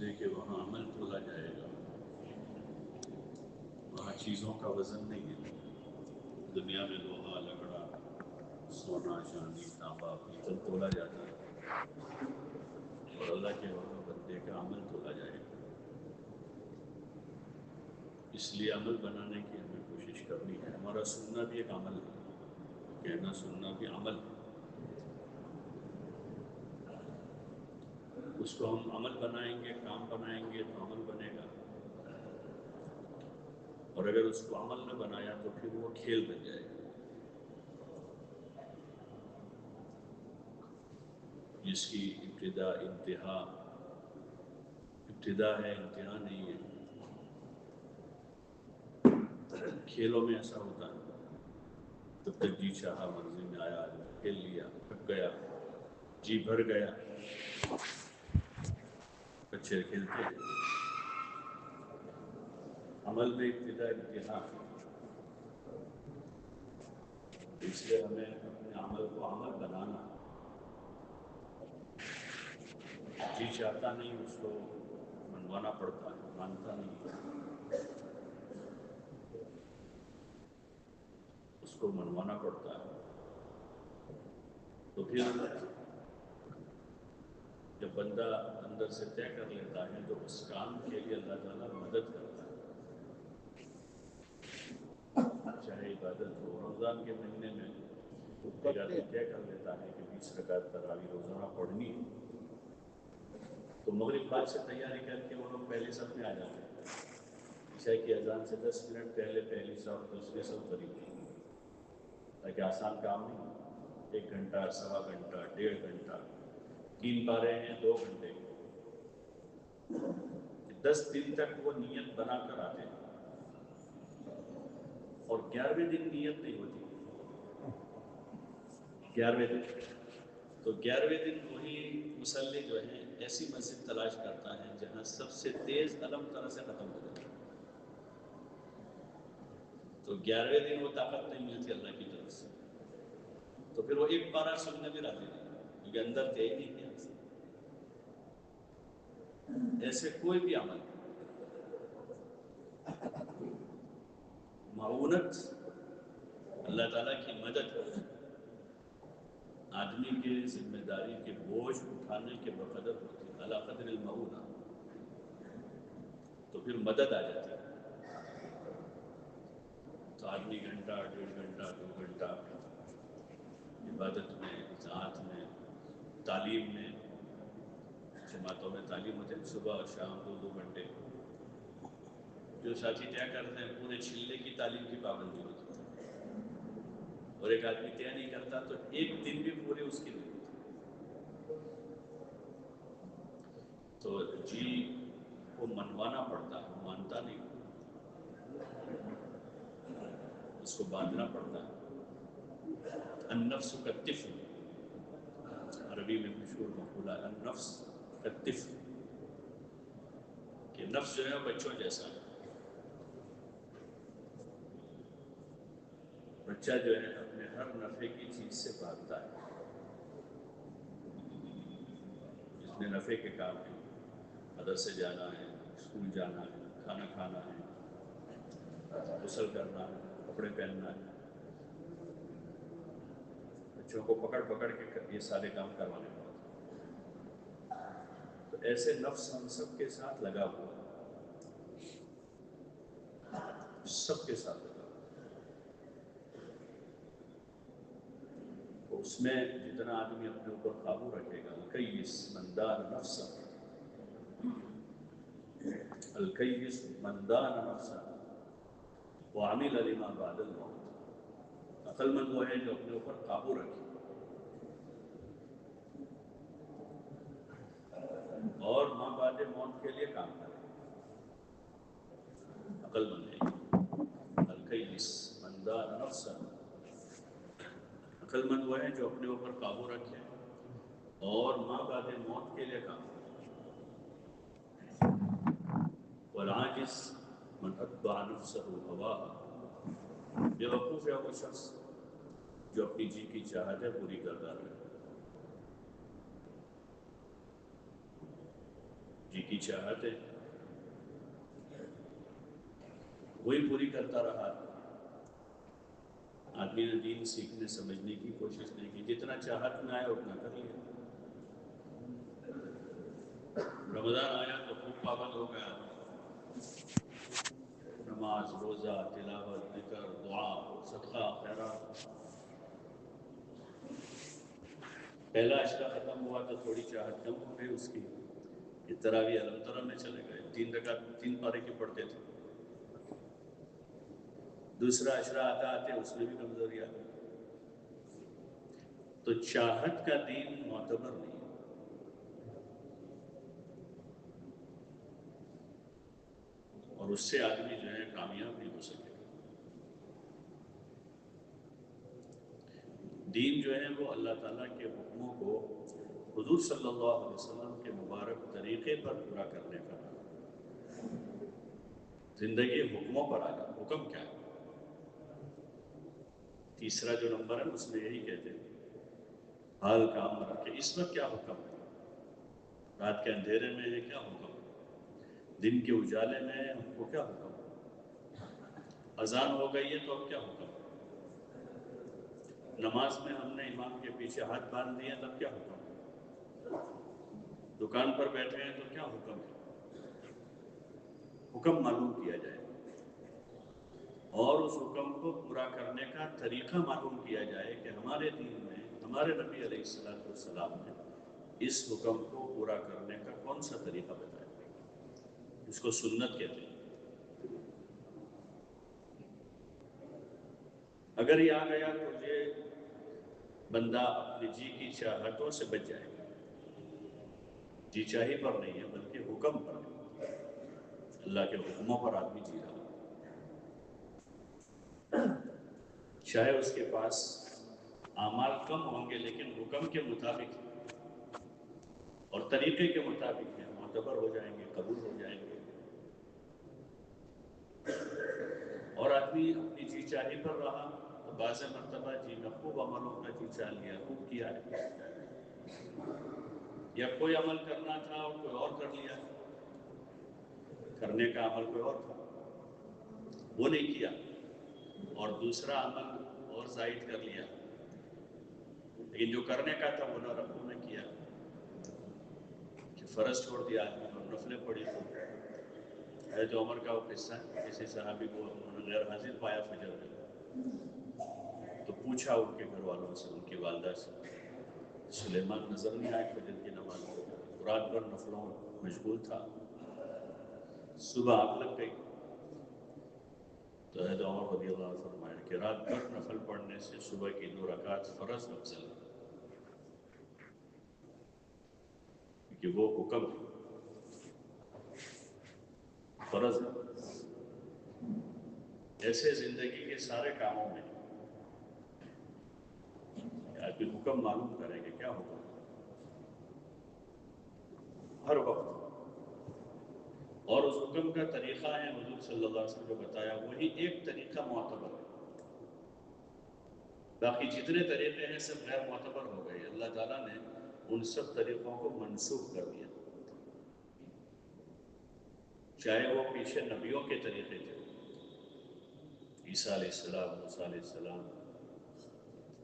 لیے کہ وہاں عمل تولا جائے گا، وہاں چیزوں کا وزن نہیں ہے۔ دنیا میں لوہا، لکڑا، سونا، چاندی، تانبا، پیتل تولا جاتا ہے، اور اللہ کے وہاں بندے کا عمل تولا جائے گا۔ اس لیے عمل بنانے کی ہمیں کوشش کرنی ہے۔ ہمارا سننا بھی ایک عمل ہے، کہنا سننا بھی عمل ہے، اس کو ہم عمل بنائیں گے، کام بنائیں گے تو عمل بنے گا، اور اگر اس کو عمل نہ بنایا تو پھر وہ کھیل بن جائے گا، جس کی ابتدا ہے، انتہا نہیں ہے۔ کھیلوں میں ایسا ہوتا ہے، جب تک جی چاہا، مرضی میں آیا، کھیل لیا، تھک گیا، جی بھر گیا، بچے کھیلتے ہیں۔ عمل میں ابتدا انتہا، اس لیے ہمیں اپنے عمل کو عمل بنانا، جی چاہتا نہیں اس کو منوانا پڑتا ہے، مانتا نہیں اس کو منوانا پڑتا ہے۔ تو پھر جب بندہ اندر سے طے کر لیتا ہے تو اس کام کے لیے اللہ تعالیٰ مدد کرتا ہے، چاہے عبادت ہو۔ رمضان کے مہینے میں ایک آدمی طے کر لیتا ہے کہ 20 رکعت تراویح روزانہ پڑھنی ہے، تو مغرب بعد سے تیاری کر کے وہ لوگ پہلے صف میں آ جاتے ہیں، عشاء کی اذان سے 10 منٹ پہلے پہلی صف، دوسری صف قریب، تاکہ آسان کام نہیں، 1 گھنٹہ، سوا گھنٹہ، 1.5 گھنٹہ، 3 پارے ہیں 2 گھنٹے، 10 دن تک وہ نیت بنا کر آتے ہیں، اور 11ویں دن نیت نہیں ہوتی، 11ویں دن، تو 11ویں دن وہی مصلی جو ہے ایسی مسجد تلاش کرتا ہے جہاں سب سے تیز علم طرح سے ختم ہو جائے، تو 11ویں دن وہ طاقت نہیں ملتی اللہ کی طرف سے، تو پھر وہ ایک پارہ سننے بھی راضی نہیں، کیونکہ اندر تھے ہی نہیں کیا۔ ایسے کوئی بھی عمل، معاونت، اللہ تعالیٰ کی مدد، آدمی کے ذمہ داری کے بوجھ اٹھانے کے بقدر ہوتی ہے، علی قدر المعونہ، تو پھر مدد آ جاتی ہے۔ تو آدمی گھنٹہ، 1.5 گھنٹہ، 2 گھنٹہ عبادت میں، اطاعت میں، تعلیم میں، جماعتوں میں تعلیم ہوتے ہیں صبح اور شام 2 گھنٹے، جو ساتھی طے کرتے ہیں پورے چلے کی تعلیم کی پابندی ہوتی ہے، اور ایک آدمی طے نہیں کرتا تو ایک دن بھی پورے اس کی نہیں ہوتی، تو جی کو منوانا پڑتا ہے، مانتا نہیں، اس کو باندھنا پڑتا ہے۔ النفس کالطفل، عربی میں مشہور مقولہ ہے النفس کالطفل، کہ نفس جو ہے بچوں جیسا ہے، بچہ جو ہے اپنے ہر نفع کی چیز سے بھاگتا ہے، جس میں نفع کے کام ہیں، مدرسے جانا ہے، اسکول جانا ہے، کھانا کھانا ہے، غسل کرنا ہے، کپڑے پہننا ہے، بچوں کو پکڑ پکڑ کے یہ سارے کام کروانے پڑتے ہیں۔ تو ایسے نفس ہم سب کے ساتھ لگا ہوا ہے، سب کے ساتھ لگا ہوا ہے، اس میں جتنا آدمی اپنے اوپر قابو رکھے گا، الکیس من دان نفسہ، الکیس من دان نفسہ وعمل لما بعد الموت، عقل مند وہ ہے جو اپنے اوپر قابو رکھے اور ماں بعد موت کے لیے کام کرے، عقل مند ہے۔ الکیس من دان نفسہ، عقل مند وہ ہے جو اپنے اوپر قابو رکھے اور ماں بعد موت کے لیے کام کرے۔ والعاجز من اتبع نفسه هواها، بیوقوف ہے وہ شخص جو اپنی جی کی چاہتیں پوری کرتا رہے۔ جی کی چاہتیں وہی پوری کرتا رہا. آدمی نے دین سیکھنے سمجھنے کی کوشش نہیں کی، جتنا چاہت میں آیا اتنا کر لیا. رمضان آیا تو خوب پابند ہو گیا، نماز، روزہ، تلاوت، ذکر، دعا، صدقہ، خیرات. پہلا عشرہ ختم ہوا تو تھوڑی چاہت کم ہو گئی اس کی، کہ تراویح الحمد للہ میں چلے گئے، 3 رکعت 3 پارے کی پڑھتے تھے. دوسرا عشرہ آتا آتے اس میں بھی کمزوری آ گئی. تو چاہت کا دین معتبر نہیں ہے. اور اس سے آدمی جو ہے کامیاب نہیں ہو سکے. دین جو ہے وہ اللہ تعالیٰ کے حکموں کو حضور صلی اللہ علیہ وسلم کے مبارک طریقے پر پورا کرنے کا نام. زندگی حکموں پر آ جائے. حکم کیا ہے؟ تیسرا جو نمبر ہے اس میں یہی کہتے ہیں حال کا امر کہ اس وقت کیا حکم ہے، رات کے اندھیرے میں ہے کیا حکم ہے، دن کے اجالے میں ہے ہم کو کیا حکم ہے، اذان ہو گئی ہے تو اب کیا حکم ہے، نماز میں ہم نے امام کے پیچھے ہاتھ باندھ دیے تب کیا حکم ہے، دکان پر بیٹھے ہیں تو کیا حکم ہے. حکم معلوم کیا جائے اور اس حکم کو پورا کرنے کا طریقہ معلوم کیا جائے کہ ہمارے دین میں ہمارے نبی علیہ السلام نے اس حکم کو پورا کرنے کا کون سا طریقہ بتایا. اس کو سنت کہتے ہیں. اگر یہ آ گیا تو یہ بندہ اپنی جی کی چاہتوں سے بچ جائے گا. جی چاہی پر نہیں ہے بلکہ حکم پر ہے. اللہ کے حکموں پر آدمی جی رہا ہے. چاہے اس کے پاس اعمال کم ہوں گے لیکن حکم کے مطابق اور طریقے کے مطابق ہیں، معتبر ہو جائیں گے، قبول ہو جائیں گے. اور آدمی اپنی جی چاہی پر رہا تو بعض مرتبہ جی میں خوب عملوں کا جی چاہ لیا، خوب کیا ہے، یا کوئی عمل کرنا تھا اور کوئی اور کر لیا، کرنے کا عمل کوئی اور تھا وہ نہیں کیا، اور دوسرا عمل اور زائد کر لیا، لیکن جو کرنے کا تھا وہ نہ رکھوں نے کیا کہ فرض چھوڑ دیا آدمی اور نفلیں پڑھی. حضرت عمر کا وہ قصہ ہے، کسی صحابی کو انہوں نے غیر حاضر پایا فجر میں تو پوچھا ان کے گھر والوں سے، ان کی والدہ سے، سلیمان نظر نہیں آئے فجر کی نماز میں، رات بھر نفلوں مشغول تھا، صبح آگ لگ گئی. تو حضرت عمر رضی اللہ عنہ فرمایا کہ رات بھر نفل پڑھنے سے صبح کی 2 رکعت فرض افضل ہے، کیونکہ وہ حکم فرض ہے. ایسے زندگی کے سارے کاموں میں آدمی حکم معلوم کرے کہ کیا حکم ہے ہر وقت. اور اس حکم کا طریقہ ہے حضور صلی اللہ علیہ وسلم جو بتایا وہی ایک طریقہ معتبر ہے. باقی جتنے طریقے ہیں سب غیر معتبر ہو گئے. اللہ تعالیٰ نے ان سب طریقوں کو منسوخ کر دیا، چاہے وہ پیچھے نبیوں کے طریقے تھے، عیسیٰ علیہ السلام، موسیٰ علیہ السلام،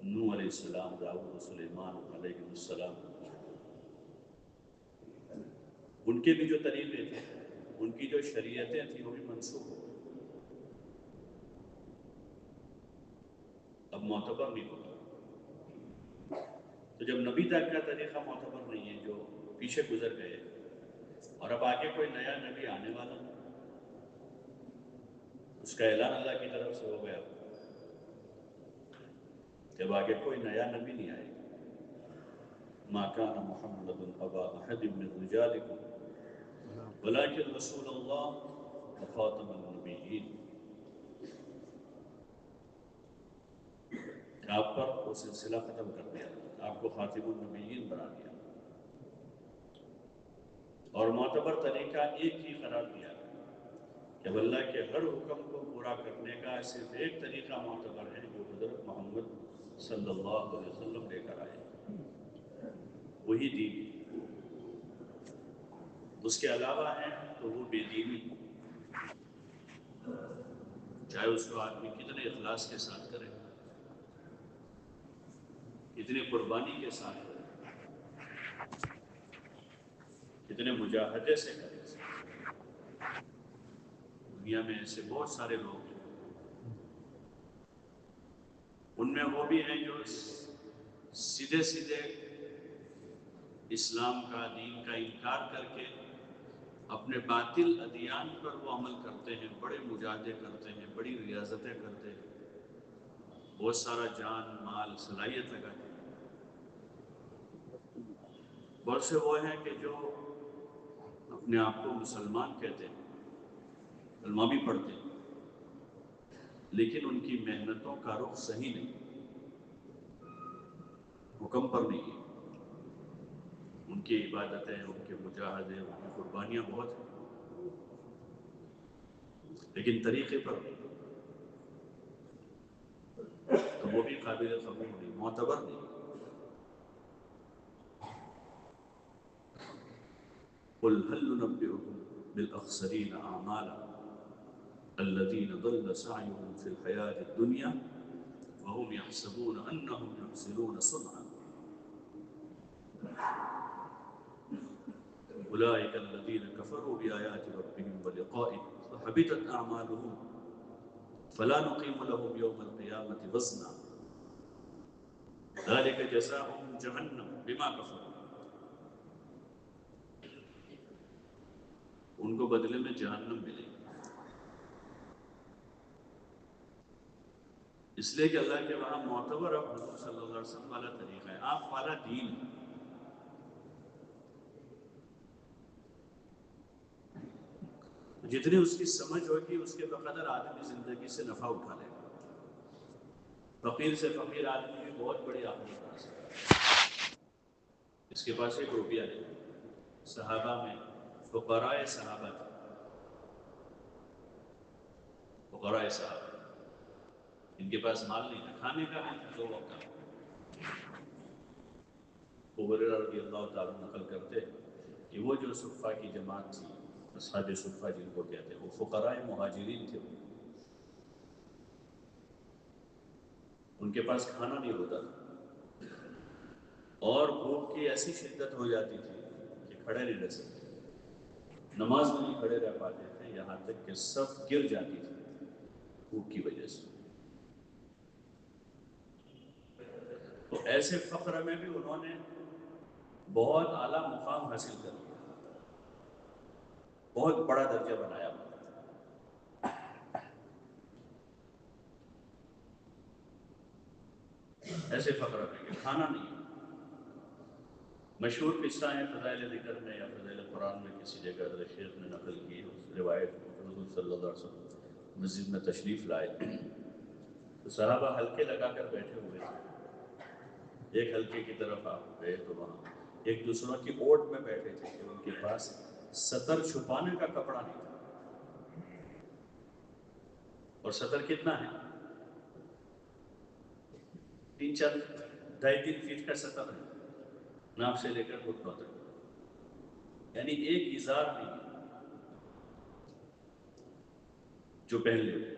نوح علیہ السلام، داؤد و سلیمان علیہ السلام، ان کے بھی جو طریقے تھے، ان کی جو شریعتیں تھیں وہ بھی منسوخ ہو گئی. اب معتبر نہیں ہوگا. تو جب نبی تک کا طریقہ معتبر نہیں ہے جو پیچھے گزر گئے، اور اب آگے کوئی نیا نبی آنے والا نہیں، اس کا اعلان اللہ کی طرف سے ہو گیا، جب آگے کوئی نیا نبی نہیں آئے گا. ما كان محمد ابا احد من رجالكم ولكن رسول الله وخاتم النبيين. آپ پر وہ سلسلہ ختم کر دیا، آپ کو خاتم النبیین بنا دیا، اور معتبر طریقہ ایک ہی قرار دیا کہ اللہ کے ہر حکم کو پورا کرنے کا صرف ایک طریقہ معتبر ہے جو حضرت محمد صلی اللہ علیہ وسلم لے کر آئے، وہی دین. اس کے علاوہ ہیں تو وہ بے دینی، چاہے اس کو آدمی کتنے اخلاص کے ساتھ کرے، کتنے قربانی کے ساتھ کرے، کتنے مجاہدے سے کرے۔ دنیا میں ایسے بہت سارے لوگ ہیں، ان میں وہ بھی ہیں جو سیدھے سیدھے اسلام کا، دین کا انکار کر کے اپنے باطل ادیان پر وہ عمل کرتے ہیں، بڑے مجاہدے کرتے ہیں، بڑی ریاضتیں کرتے ہیں، بہت سارا جان مال صلاحیت لگاتے ہیں۔ بہت سے وہ ہیں کہ جو اپنے آپ کو مسلمان کہتے ہیں، کلمہ بھی پڑھتے ہیں، لیکن ان کی محنتوں کا رخ صحیح نہیں، حکم پر نہیں ہے۔ ان کی عبادتیں، ان کے مجاہدے، ان کی قربانیاں بہت ہیں، لیکن طریقے پر نہیں، تو وہ بھی قابل قبول نہیں، معتبر نہیں۔ قل هل ننبئكم بالاخسرين اعمالا الذين ضل سعيهم في الحياة الدنيا وهم يحسبون انهم يحسنون صنعا اولئك الذين كفروا بآيات ربهم ولقائه فحبطت اعمالهم فلا نقيم لهم يوم القيامة وزنا ذلك جزاؤهم جهنم بما كفروا۔ ان کو بدلے میں جہنم ملے گی، اس لیے کہ اللہ کے وہاں معتبر اب حضور صلی اللہ علیہ وسلم والا طریقہ ہے، آپ والا دین ہے۔ جتنی اس کی سمجھ ہوگی اس کے بقدر آدمی زندگی سے نفع اٹھا لے گا۔ فقیر سے فقیر آدمی بھی بہت بڑی آمدنی بنا سکتا ہے، اس کے پاس ایک روپیہ نہیں۔ صحابہ میں فقراء صحابہ تھے، فقراء صحابہ ان کے پاس مال نہیں تھا، کھانے کا نہیں تھا، 2 وقت کا۔ ابو ہریرہ رضی اللہ تعالیٰ نقل کرتے کہ وہ جو صفہ کی جماعت تھی، اصحاب صفہ جن کو کہتے ہیں، وہ فقراء مہاجرین تھے، ان کے پاس کھانا نہیں ہوتا تھا، اور بھوک کی ایسی شدت ہو جاتی تھی کہ کھڑے نہیں رہ سکتے، نماز میں نہیں کھڑے رہ پاتے تھے، یہاں تک کہ صف گر جاتی تھی بھوک کی وجہ سے۔ تو ایسے فقر میں بھی انہوں نے بہت اعلیٰ مقام حاصل کر لیا، بہت بڑا درجہ بنایا۔ ایسے فقر میں کہ کھانا نہیں۔ مشہور قصہ ہے فضائل ذکر میں یا فضائل قرآن میں کسی جگہ حضرت شیخ نے نقل کی، اس روایت حضور صلی اللہ علیہ وسلم مسجد میں تشریف لائے تو صحابہ حلقے لگا کر بیٹھے ہوئے تھے، ایک حلقے کی طرف آپ گئے تو وہاں ایک دوسروں کی اوٹ میں بیٹھے تھے کہ ان کے پاس سطر چھپانے کا کپڑا نہیں تھا، اور سطر کتنا ہے؟ 3-4-2.5-3 فیٹ کا سطر ہے، ناف سے لے کر گھٹنوں تک، یعنی ایک ازار نہیں جو پہن لیتے،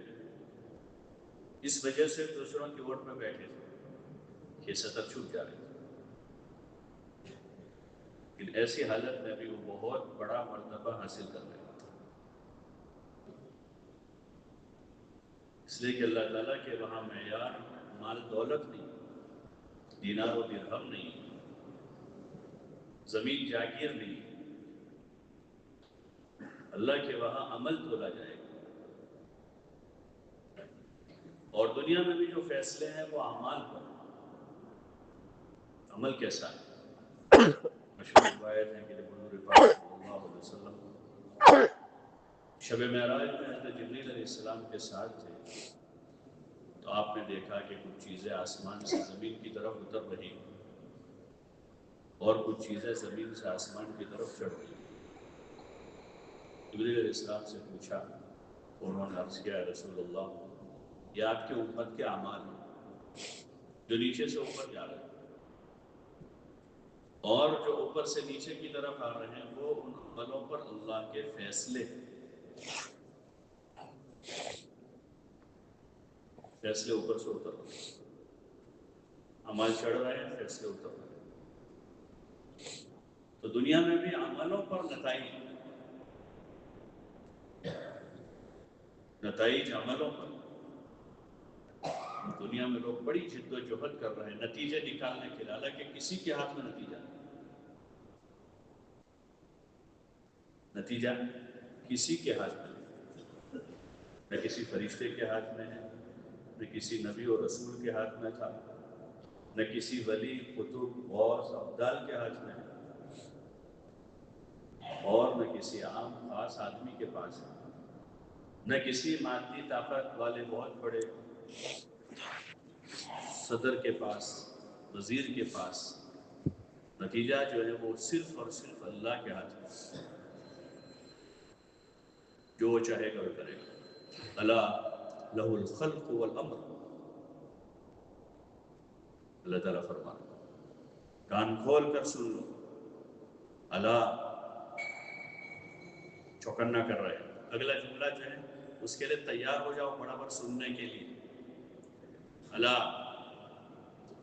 اس وجہ سے دوسروں کی اوٹ میں بیٹھے تھے کہ سطر چھپ جا رہے تھے، لیکن ایسی حالت میں بھی وہ بہت بڑا مرتبہ حاصل کر رہے تھے، اس لیے کہ اللہ تعالیٰ کے وہاں معیار مال دولت نہیں، دینار و درہم نہیں، زمین جاگیر نہیں، اللہ کے وہاں عمل تولا جائے گا، اور دنیا میں بھی جو فیصلے ہیں وہ اعمال پر، عمل کیسا ہے۔ مشہور روایت ہے کہ جب حضور پاک صلی اللہ علیہ وسلم شب معراج میں حضرت جبریل علیہ السلام کے ساتھ تھے تو آپ نے دیکھا کہ کچھ چیزیں آسمان سے زمین کی طرف اتر رہی اور کچھ چیزیں زمین سے آسمان کی طرف چڑھ رہی۔ جبریل علیہ السلام سے پوچھا، انہوں نے عرض کیا، رسول اللہ یہ آپ کے امت کے اعمال ہیں جو نیچے سے اوپر جا رہے ہیں۔ اور جو اوپر سے نیچے کی طرف آ رہے ہیں وہ ان عملوں پر اللہ کے فیصلے اوپر سے اتر رہے ہیں، عمل چڑھ رہے ہیں، فیصلے اتر رہے ہیں۔ تو دنیا میں بھی عملوں پر نتائج عملوں پر دنیا میں لوگ بڑی جد و جہد کر رہے ہیں نتیجے نکالنے کے لیے، حالانکہ کسی کے ہاتھ میں نتیجہ کسی کے ہاتھ میں نہیں، نہ کسی فرشتے کے ہاتھ میں ہے، نہ کسی نبی اور رسول کے ہاتھ میں تھا، نہ کسی ولی قطب غوث ابدال کے ہاتھ میں ہے، اور نہ کسی عام خاص آدمی کے پاس ہے، نہ کسی مادی طاقت والے بہت بڑے صدر کے پاس، وزیر کے پاس۔ نتیجہ جو ہے وہ صرف اور صرف اللہ کے ہاتھ میں، جو چاہے گا وہ کرے گا۔ الا لہ الخلق والامر، اللہ تعالیٰ فرماتا ہے، کان کھول کر سن لو، اللہ چوکنا کر رہے ہیں۔ اگلا جملہ جو ہے اس کے لیے تیار ہو جاؤ برابر سننے کے لیے۔ اللہ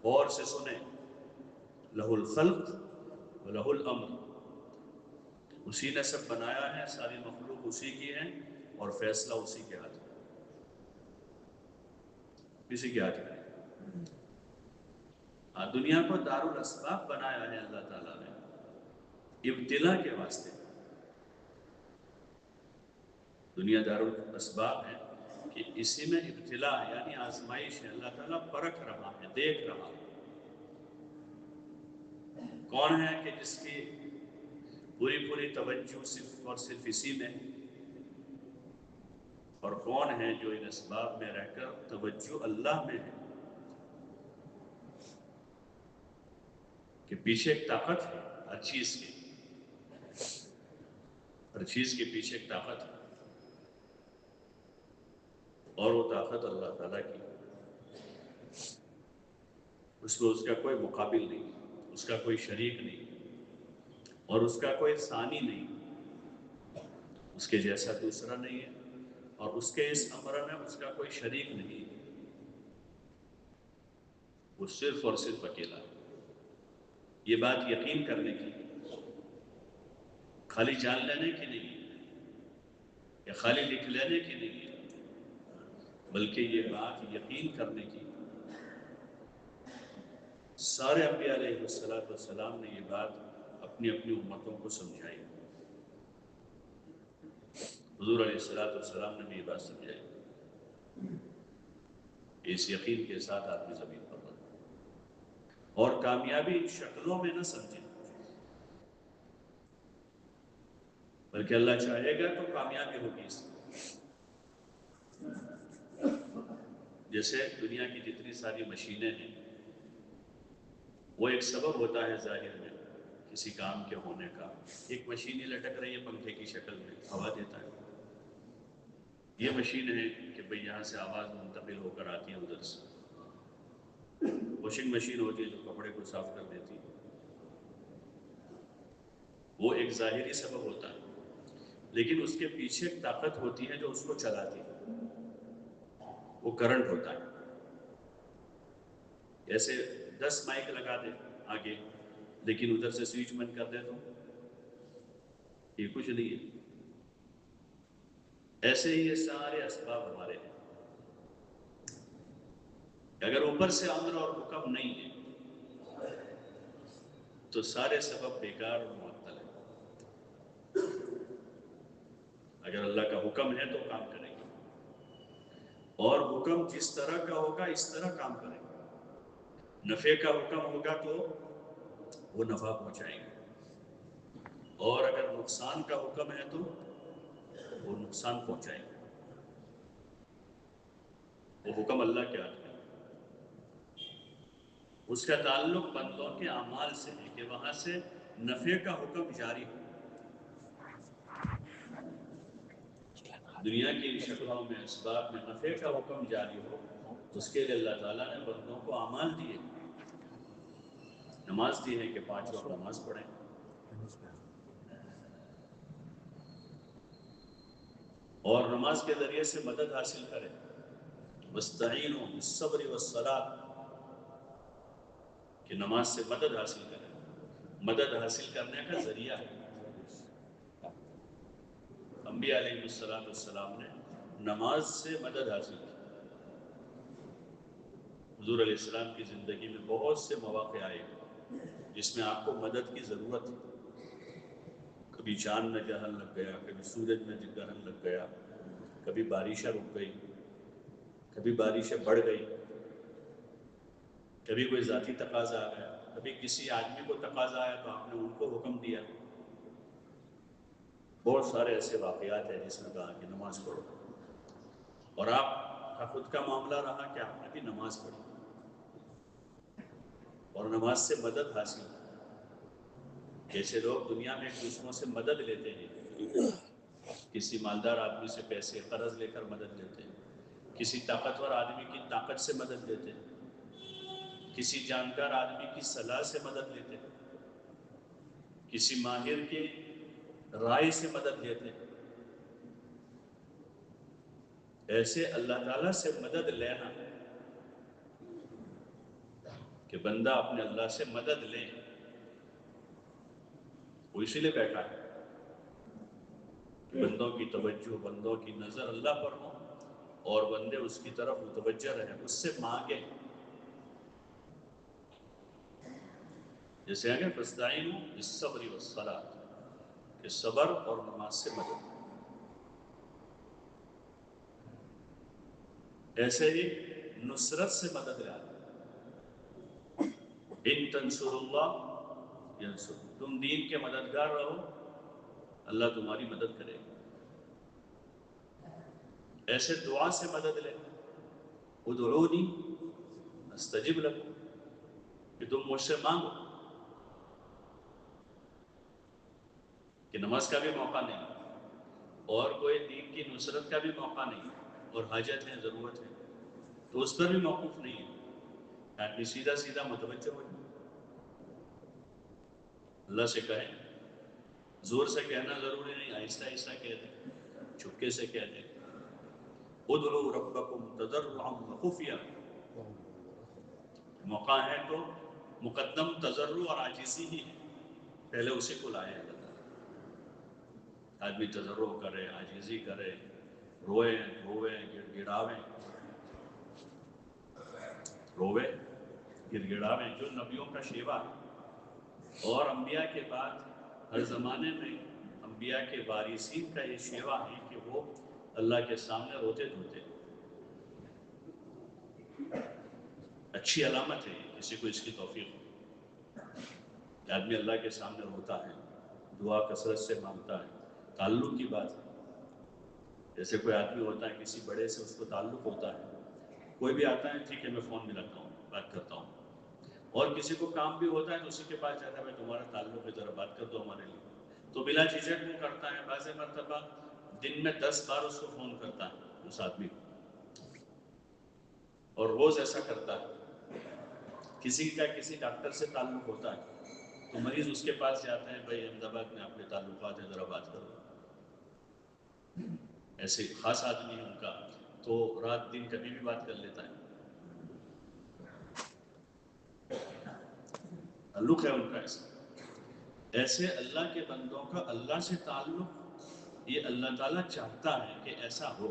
غور سے سنیں، لہ الخلق و لہ الامر، اسی نے سب بنایا ہے، ساری مخلوق اسی کی ہے، اور فیصلہ اسی کے ہاتھ میں، اسی کے ہاتھ میں۔ دنیا کو دارالاسباب بنایا ہے اللہ تعالیٰ نے ابتلا کے واسطے۔ دنیا دارالاسباب ہے کہ اسی میں ابتلا ہے، یعنی آزمائش ہے، اللہ تعالیٰ پرکھ رہا ہے، دیکھ رہا ہے کون ہے کہ جس کی پوری توجہ صرف اور صرف اسی میں، اور کون ہے جو ان اسباب میں رہ کر توجہ اللہ میں ہے، کہ پیچھے ایک طاقت ہے ہر چیز کے پیچھے ایک طاقت ہے، اور وہ طاقت اللہ تعالیٰ کی، اس میں اس کا کوئی مقابل نہیں، اس کا کوئی شریک نہیں، اور اس کا کوئی ثانی نہیں، اس کے جیسا دوسرا نہیں ہے، اور اس کے اس امر میں اس کا کوئی شریک نہیں، وہ صرف اور صرف اکیلا ہے۔ یہ بات یقین کرنے کی، خالی جان لینے کی نہیں، یا خالی لکھ لینے کی نہیں، بلکہ یہ بات یقین کرنے کی۔ سارے انبیاء علیہ السلام نے یہ بات اپنی اپنی امتوں کو سمجھائی، حضور علیہ السلام نے بھی یہ بات سمجھائی، اس یقین کے ساتھ آدمی زمین پر رہا، اور کامیابی ان شکلوں میں نہ سمجھے، بلکہ اللہ چاہے گا تو کامیابی ہوگی اس میں۔ جیسے دنیا کی جتنی ساری مشینیں ہیں، وہ ایک سبب ہوتا ہے ظاہر میں کسی کام کے ہونے کا، ایک مشین ہی لٹک رہی ہے پنکھے کی شکل میں، ہوا دیتا ہے، یہ مشین ہے کہ بھئی یہاں سے آواز منتقل ہو کر آتی ہے ادھر سے۔ واشنگ مشین ہوتی ہے جو کپڑے کو صاف کر دیتی ہے، وہ ایک ظاہری سبب ہوتا ہے، لیکن اس کے پیچھے ایک طاقت ہوتی ہے جو اس کو چلاتی ہے، وہ کرنٹ ہوتا ہے۔ ایسے 10 مائک لگا دے آگے، لیکن ادھر سے سوئچ بند کر دے تو یہ کچھ نہیں ہے۔ ایسے ہی یہ سارے اسباب ہمارے ہیں، اگر اوپر سے امر اور حکم نہیں ہے تو سارے سبب بیکار اور معطل ہیں۔ اگر اللہ کا حکم ہے تو کام کریں گے، اور حکم جس طرح کا ہوگا اس طرح کام کریں گے۔ نفع کا حکم ہوگا تو وہ نفع پہنچائیں گے، اور اگر نقصان کا حکم ہے تو وہ نقصان پہنچائیں گے۔ وہ حکم اللہ کے ہاتھ میں، اس کا تعلق بندوں کے اعمال سے ہے کہ وہاں سے نفع کا حکم جاری ہو۔ دنیا کی شکلوں میں اسباب میں نفع کا حکم جاری ہو، اس کے لیے اللہ تعالیٰ نے بندوں کو اعمال دیے، نماز دی ہے کہ 5 وقت نماز پڑھیں. اور نماز کے ذریعے سے مدد حاصل کریں. وَاسْتَعِينُوا بِالصَّبْرِ وَالصَّلَاةِ کہ نماز سے مدد حاصل کریں. مدد حاصل کرنے کا ذریعہ ہے. انبیاء علیہ السلام نے نماز سے مدد حاصل کی. حضور علیہ السلام کی زندگی میں بہت سے مواقع آئے جس میں آپ کو مدد کی ضرورت ہے. کبھی چاند میں گرہن لگ گیا, کبھی سورج میں گرہن لگ گیا, کبھی بارشیں رک گئی, کبھی بارشیں بڑھ گئی, کبھی کوئی ذاتی تقاضا آ گیا, کبھی کسی آدمی کو تقاضا آیا تو آپ نے ان کو حکم دیا. بہت سارے ایسے واقعات ہیں جس میں کہا کہ نماز پڑھو, اور آپ کا خود کا معاملہ رہا کہ آپ نے بھی نماز پڑھی اور نماز سے مدد حاصل کی. جیسے لوگ دنیا میں ایک دوسروں سے مدد لیتے ہیں, کسی مالدار آدمی سے پیسے قرض لے کر مدد لیتے ہیں, کسی طاقتور آدمی کی طاقت سے مدد لیتے ہیں, کسی جانکار آدمی کی صلاح سے مدد لیتے ہیں, کسی ماہر کی رائے سے مدد لیتے ہیں. ایسے اللہ تعالیٰ سے مدد لینا کہ بندہ اپنے اللہ سے مدد لے, وہ اسی لیے بیٹھا ہے کہ بندوں کی توجہ, بندوں کی نظر اللہ پر ہو اور بندے اس کی طرف متوجہ رہیں, اس سے مانگیں. جیسے اگر فاستعینوا بالصبر والصلاۃ کہ صبر اور نماز سے مدد. ایسے ہی نصرت سے مدد لے. ان تنصروا اللہ ینصرکم, تم دین کے مددگار رہو اللہ تمہاری مدد کرے گا. ایسے دعا سے مدد لے. ادعونی استجب لکم کہ تم مجھ سے مانگو. کہ نماز کا بھی موقع نہیں اور کوئی دین کی نصرت کا بھی موقع نہیں اور حاجت ہے, ضرورت ہے, تو اس پر بھی موقف نہیں ہے. آدمی سیدھا سیدھا متوجہ ہو جائے. اللہ سے کہیں, زور سے کہنا ضروری نہیں, آہستہ آہستہ کہہ دیں, چھپکے سے کہہ دیں. ادعوا ربکم تضرعا وخفیا, موقع ہے تو مقدم تضرع اور عاجزی ہی ہے, پہلے اسی کو لائے. آدمی تضرع کرے, عاجزی کرے, روئے گڑ گڑاویں, روے گڑ گڑاویں, جو نبیوں کا شیوا ہے. اور انبیاء کے بعد ہر زمانے میں انبیاء کے وارثین کا یہ شیوا ہے کہ وہ اللہ کے سامنے روتے دھوتے. اچھی علامت ہے کسی کو اس کی توفیق ہو کہ آدمی اللہ کے سامنے روتا ہے, دعا کثرت سے مانگتا ہے. تعلق کی بات ہے. جیسے کوئی آدمی ہوتا ہے کسی بڑے سے اس کو تعلق ہوتا ہے, کوئی بھی آتا ہے ٹھیک ہے میں فون ملاتا ہوں, بات کرتا ہوں, اور کسی کو کام بھی ہوتا ہے تو اسی کے پاس جاتا ہے, میں تمہارا تعلق ہے ذرا بات کر دو ہمارے لیے, تو بلا جھجک وہ کرتا ہے. بعض مرتبہ دن میں 10 بار اس کو فون کرتا ہے اس آدمی کو, اور روز ایسا کرتا ہے. کسی کا کسی ڈاکٹر سے تعلق ہوتا ہے تو مریض اس کے پاس جاتے ہیں, بھائی احمد آباد میں اپنے تعلقات ہیں ذرا بات کرو. ایسے خاص آدمی ہے ان کا, تو رات دن کبھی بھی بات کر لیتا ہے. تعلق ہے ان کا ایسا. ایسے اللہ کے بندوں کا اللہ سے تعلق یہ اللہ تعالیٰ چاہتا ہے کہ ایسا ہو.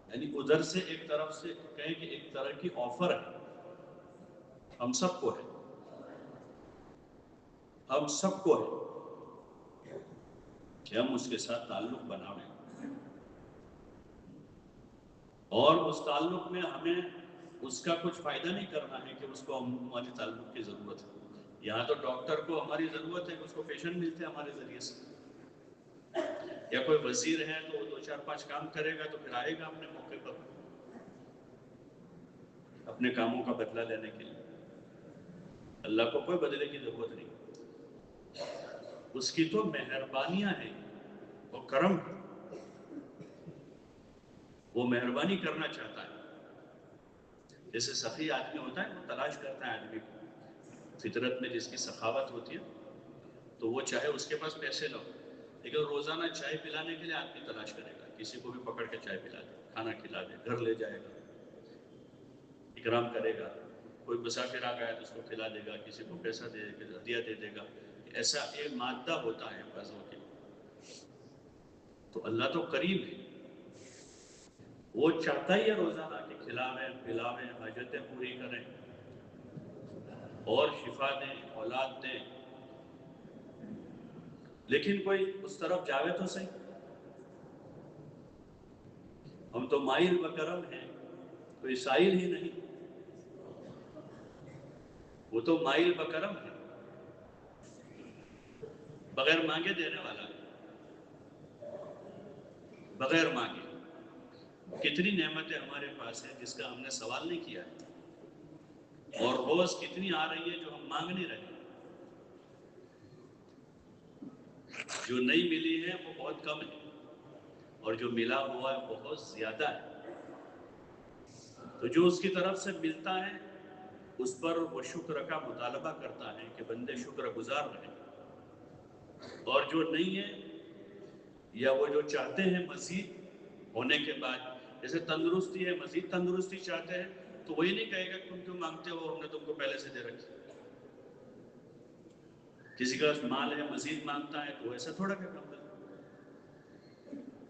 یعنی ادھر سے ایک طرف سے کہیں کہ ایک طرح کی آفر ہے, ہم سب کو ہے, ہم سب کو ہے کہ ہم اس کے ساتھ تعلق بنائیں, اور اس تعلق میں ہمیں اس کا کچھ فائدہ نہیں کرنا ہے کہ اس کو ہماری تعلق کی ضرورت ہے. یہاں تو ڈاکٹر کو ہماری ضرورت ہے کہ اس کو پیشنٹ ملتے ہیں ہمارے ذریعے سے, یا کوئی وزیر ہے تو وہ 2-4-5 کام کرے گا تو پھر آئے گا اپنے موقع پر اپنے کاموں کا بدلہ لینے کے لیے. اللہ کو کوئی بدلے کی ضرورت نہیں, اس کی تو مہربانیاں ہیں, وہ کرم ہے, وہ مہربانی کرنا چاہتا ہے. جیسے سخی آدمی ہوتا ہے وہ تلاش کرتا ہے آدمی کو, فطرت میں جس کی سخاوت ہوتی ہے تو وہ چاہے اس کے پاس پیسے نہ ہو لیکن روزانہ چائے پلانے کے لیے آدمی تلاش کرے گا، کسی کو بھی پکڑ کے چائے پلا دے، کھانا کھلا دے، گھر لے جائے گا، اکرام کرے گا، کوئی مسافر آ گیا تو اس کو کھلا دے گا، کسی کو پیسہ دے دے گا، ہدیہ دے دے گا. ایسا ایک مادہ ہوتا ہے بعضوں کے. تو اللہ تو کریم ہے، وہ چاہتا ہی ہے روزانہ کہ کھلاویں پلاویں، حاجتیں پوری کریں اور شفا دیں، اولاد دیں. لیکن کوئی اس طرف جاوے تو صحیح. ہم تو مائل بکرم ہیں، کوئی سائل ہی نہیں. وہ تو مائل بکرم ہے، بغیر مانگے دینے والا ہے، بغیر مانگے. کتنی نعمتیں ہمارے پاس ہیں جس کا ہم نے سوال نہیں کیا ہے، اور روز کتنی آ رہی ہے جو ہم مانگ نہیں رہے. جو نہیں ملی ہے وہ بہت کم ہے اور جو ملا ہوا ہے بہت زیادہ ہے. تو جو اس کی طرف سے ملتا ہے اس پر وہ شکر کا مطالبہ کرتا ہے کہ بندے شکر گزار رہیں. اور جو نہیں ہے یا وہ جو چاہتے ہیں مزید ہونے کے بعد، جیسے تندرستی ہے، مزید تندرستی چاہتے ہیں تو وہی نہیں کہے گا تم کیوں مانگتے ہو، ہم نے تم کو پہلے سے دے رکھی. کسی کا مال ہے مزید مانگتا ہے تو ایسا تھوڑا کہ کام کرے.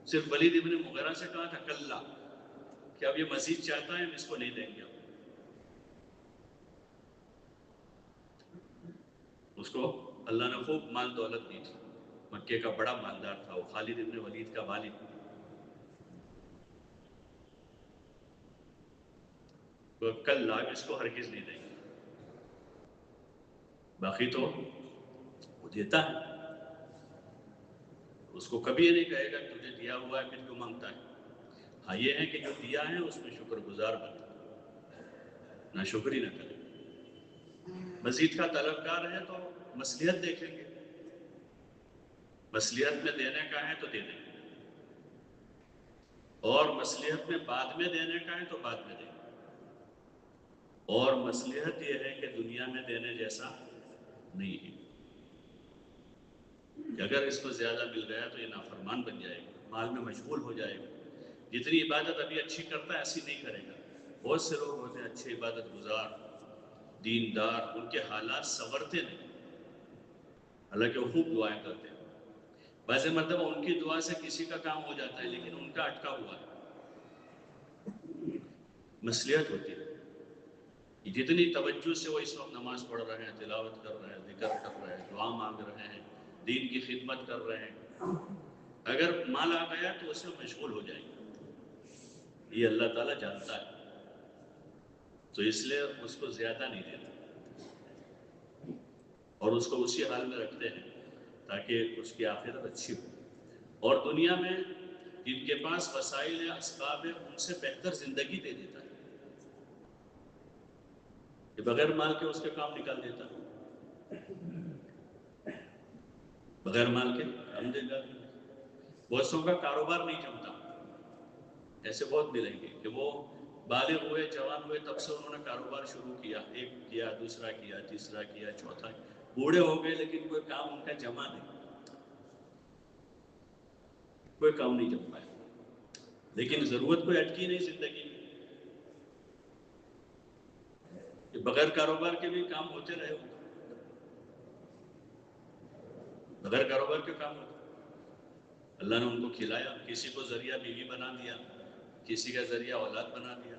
صرف ولید ابن مغیرہ سے کہا تھا کلا کہ اب یہ مزید چاہتا ہے ہم اس کو نہیں دیں گے. اس کو اللہ نے خوب مال دولت دی تھی، مکے کا بڑا مالدار تھا وہ، خالد ابن ولید کا والد. وہ کلا اس کو ہرگز نہیں دیں گے. باقی تو وہ دیتا ہے، اس کو کبھی یہ نہیں کہے گا تجھے دیا ہوا ہے پھر کیوں مانگتا ہے. ہاں یہ ہے کہ جو دیا ہے اس میں شکر گزار بنے، نہ شکری نہ کرے. مزید کا طلبگار ہے تو مصلحت دیکھیں گے، مصلحت میں دینے کا ہے تو دے دیں گے، اور مصلحت میں بعد میں دینے کا ہے تو بعد میں دیں گے. اور مصلحت یہ ہے کہ دنیا میں دینے جیسا نہیں ہے کہ اگر اس کو زیادہ مل گیا تو یہ نافرمان بن جائے گا، مال میں مشغول ہو جائے گا. جتنی عبادت ابھی اچھی کرتا ہے ایسی نہیں کرے گا. بہت سے لوگ ہوتے ہیں اچھے عبادت گزار، دیندار، ان کے حالات سنورتے نہیں، حالانکہ وہ خوب دعائیں کرتے ہیں. ویسے مرتبہ ان کی دعا سے کسی کا کام ہو جاتا ہے لیکن ان کا اٹکا ہوا ہے. مصلحت ہوتی ہے. جتنی توجہ سے وہ اس وقت نماز پڑھ رہے ہیں، تلاوت کر رہے ہیں، ذکر کر رہے ہیں، دعا مانگ رہے ہیں، دین کی خدمت کر رہے ہیں، اگر مال آ گیا تو اس میں مشغول ہو جائیں گے. یہ اللہ تعالیٰ جانتا ہے تو اس لیے اس کو زیادہ نہیں دیتا اور اس کو اسی حال میں رکھتے ہیں تاکہ اس کی آخرت اچھی ہو. اور دنیا میں جن کے پاس وسائل یا اسباب ہے ان سے بہتر زندگی دے دیتا ہے کہ بغیر مال کے اس کے کام نکال دیتا ہے، بغیر مال کے کام دے گا. بہت سو کا کاروبار نہیں جمتا، ایسے بہت ملیں گے کہ وہ بالغ ہوئے، جوان ہوئے، تب سے انہوں نے کاروبار شروع کیا، ایک کیا، دوسرا کیا، تیسرا کیا، چوتھا کیا، بوڑھے ہو گئے لیکن کوئی کام ان کا جمع نہیں، کوئی کام نہیں جم پایا. لیکن ضرورت کوئی اٹکی نہیں زندگی میں کہ بغیر کاروبار کے بھی کام ہوتے رہے ہوں. بغیر کاروبار کے کام ہوتے، اللہ نے ان کو کھلایا، کسی کو ذریعہ بیوی بنا دیا، کسی کا ذریعہ اولاد بنا دیا،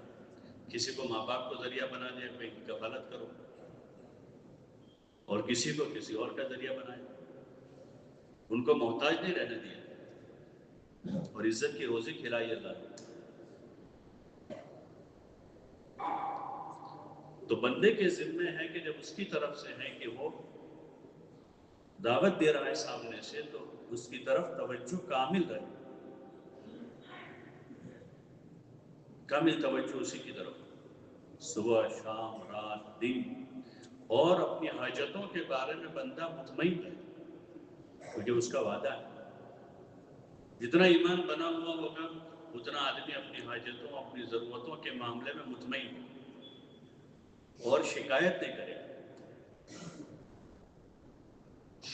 کسی کو ماں باپ کو ذریعہ بنا دیا کہ ان کی کفالت کرو، اور کسی کو کسی اور کا ذریعہ بنایا. ان کو محتاج نہیں رہنے دیا اور عزت کی روزی کھلائی اللہ نے. تو بندے کے ذمے ہے کہ جب اس کی طرف سے ہے کہ وہ دعوت دے رہا ہے سامنے سے تو اس کی طرف توجہ کامل رہے، کامل توجہ اسی کی طرف، صبح شام رات دن. اور اپنی حاجتوں کے بارے میں بندہ مطمئن رہے کیونکہ اس کا وعدہ ہے. جتنا ایمان بنا ہوا ہوگا اتنا آدمی اپنی حاجتوں، اپنی ضرورتوں کے معاملے میں مطمئن ہو اور شکایت نہیں کرے.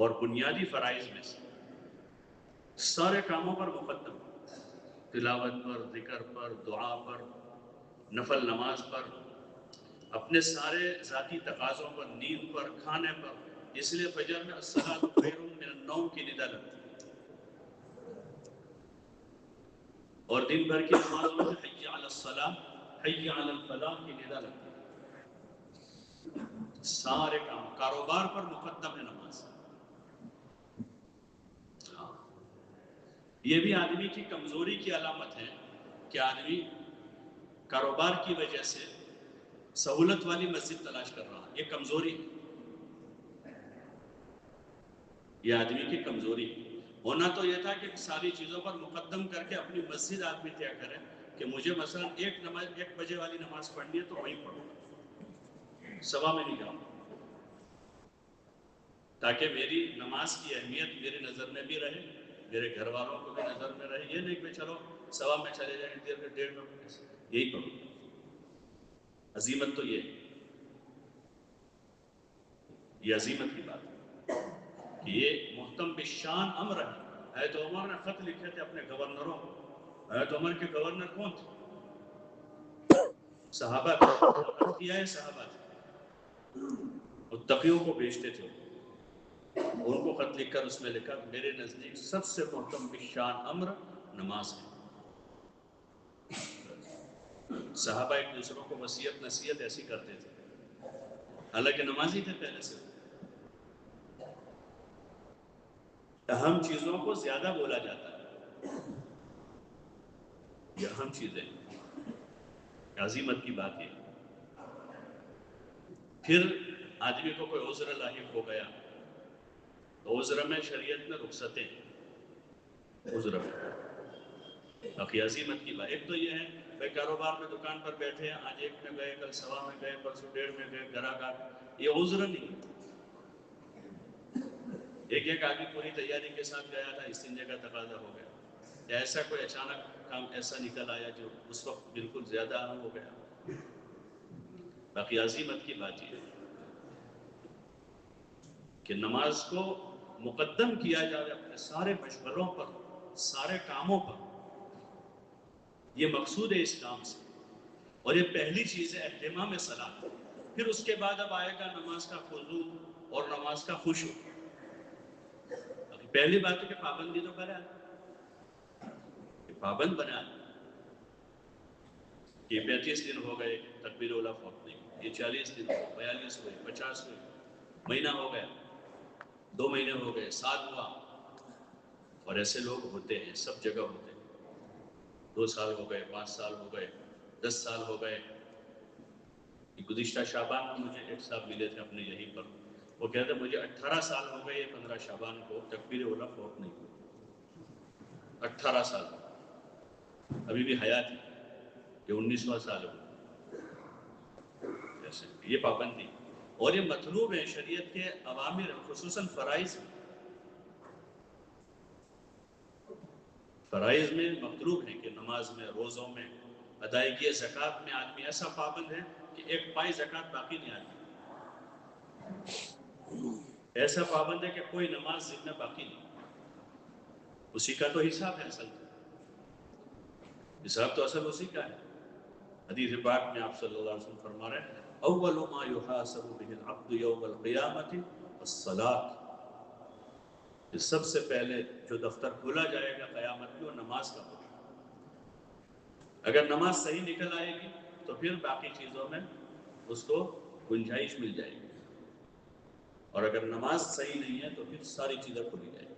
اور بنیادی فرائض میں سے سارے کاموں پر مقدم، تلاوت پر، ذکر پر، دعا پر، نفل نماز پر، اپنے سارے ذاتی تقاضوں پر، نیند پر، کھانے پر. اس لیے فجر میں الصلاۃ خیر من النوم کی ندا لگتی ہے، اور دن بھر کی نمازوں میں حی علی الصلاۃ حی علی الفلاح کی ندا لگتی ہے. سارے کام، کاروبار پر مقدم ہے نماز. یہ بھی آدمی کی کمزوری کی علامت ہے کہ آدمی کاروبار کی وجہ سے سہولت والی مسجد تلاش کر رہا. یہ کمزوری ہے، یہ آدمی کی کمزوری. ہونا تو یہ تھا کہ ساری چیزوں پر مقدم کر کے اپنی مسجد آدمی طے کرے کہ مجھے مثلا 1 بجے والی نماز پڑھنی ہے تو وہیں پڑھوں گا، صبح میں نہیں جاؤں، تاکہ میری نماز کی اہمیت میری نظر میں بھی رہے، میرے گھر والوں کو بھی نظر میں رہے. یہ نہیں کہ چلو صبح میں چلے جائیں، دیر میں 1:30 میں یہی پڑھوں. عظیمت تو یہ ہے، یہ عظیمت کی بات ہے کہ یہ محتم بالشان امر ہے. حضرت عمر نے خط لکھے تھے اپنے گورنروں کو. حضرت عمر کے گورنر کون تھے؟ صحابہ تھے، کیا ہے صحابہ تھے، متقیوں کو بیچتے تھے. ان کو خط لکھ کر اس میں لکھا میرے نزدیک سب سے محتم بالشان امر نماز ہے. صحابہ ایک دوسروں کو وصیت نصیحت ایسی کرتے تھے، حالانکہ نمازی تھے پہلے سے. اہم چیزوں کو زیادہ بولا جاتا ہے، یہ اہم چیزیں، عظیمت کی بات یہ. پھر آدمی کو کوئی عذر لاحق ہو گیا تو عذر میں شریعت میں رخصتیں، عذر میں باقی عظیمت کی بات. ایک تو یہ ہے بھائی کاروبار میں دکان پر بیٹھے ہیں، آج 1 میں گئے، کل 1:15 میں گئے، پرسوں 1:30 میں گئے، گراہک آ گئے، یہ عذر نہیں. ایک آدمی پوری تیاری کے ساتھ گیا تھا، استنجے کا تقاضا ہو گیا، یا ایسا کوئی اچانک کام ایسا نکل آیا جو اس وقت بالکل زیادہ اہم ہو گیا. باقی عظیمت کی بات یہ کہ نماز کو مقدم کیا جائے اپنے سارے مشغلوں پر، سارے کاموں پر. یہ مقصود ہے اس کام سے، اور یہ پہلی چیز ہے اہتمام صلاۃ. پھر اس کے بعد اب آئے گا نماز کا خضوع اور نماز کا خشوع. پہلی بات ہے کہ پابندی تو کرے، پابند بنا. یہ 35 دن ہو گئے تکبیر اولیٰ فوت نہیں، یہ 40 دن ہوئے، 42 ہوئے، 50 ہوئے، مہینہ ہو گیا، 2 مہینے ہو گئے، سال ہوا. اور ایسے لوگ ہوتے ہیں، سب جگہ ہوتے ہیں. 2 سال ہو گئے، 5 سال ہو گئے، 10 سال ہو گئے. گزشتہ شعبان میں مجھے ایک صاحب ملے تھے اپنے یہیں پر، وہ کہتے مجھے 18 سال ہو گئے، 15 شعبان کو تکبیر اولیٰ فوت نہیں ہوئی. 18 سال ابھی بھی حیات ہے کہ 19واں سال ہو. جیسے یہ پابندی اور یہ مطلوب ہے شریعت کے اوامر، خصوصاً فرائض میں مطلوب ہے کہ نماز میں، روزوں میں، ادائیگی زکوٰۃ میں آدمی ایسا پابند ہے کہ 1 پائی زکوٰۃ باقی نہیں آتی. ایسا پابند ہے کہ کوئی نماز ذمہ باقی نہیں. اسی کا تو حساب ہے، اصل حساب تو اصل اسی کا ہے. حدیث پاک میں آپ صلی اللہ علیہ وسلم فرما رہے ہیں اول ما یحاسب به العبد یوم القیامۃ الصلاۃ. سب سے پہلے جو دفتر کھولا جائے گا قیامت میں وہ نماز کا ہوگا. اگر نماز صحیح نکل آئے گی تو پھر باقی چیزوں میں اس کو گنجائش مل جائے گی، اور اگر نماز صحیح نہیں ہے تو پھر ساری چیزیں کھلی جائیں گی.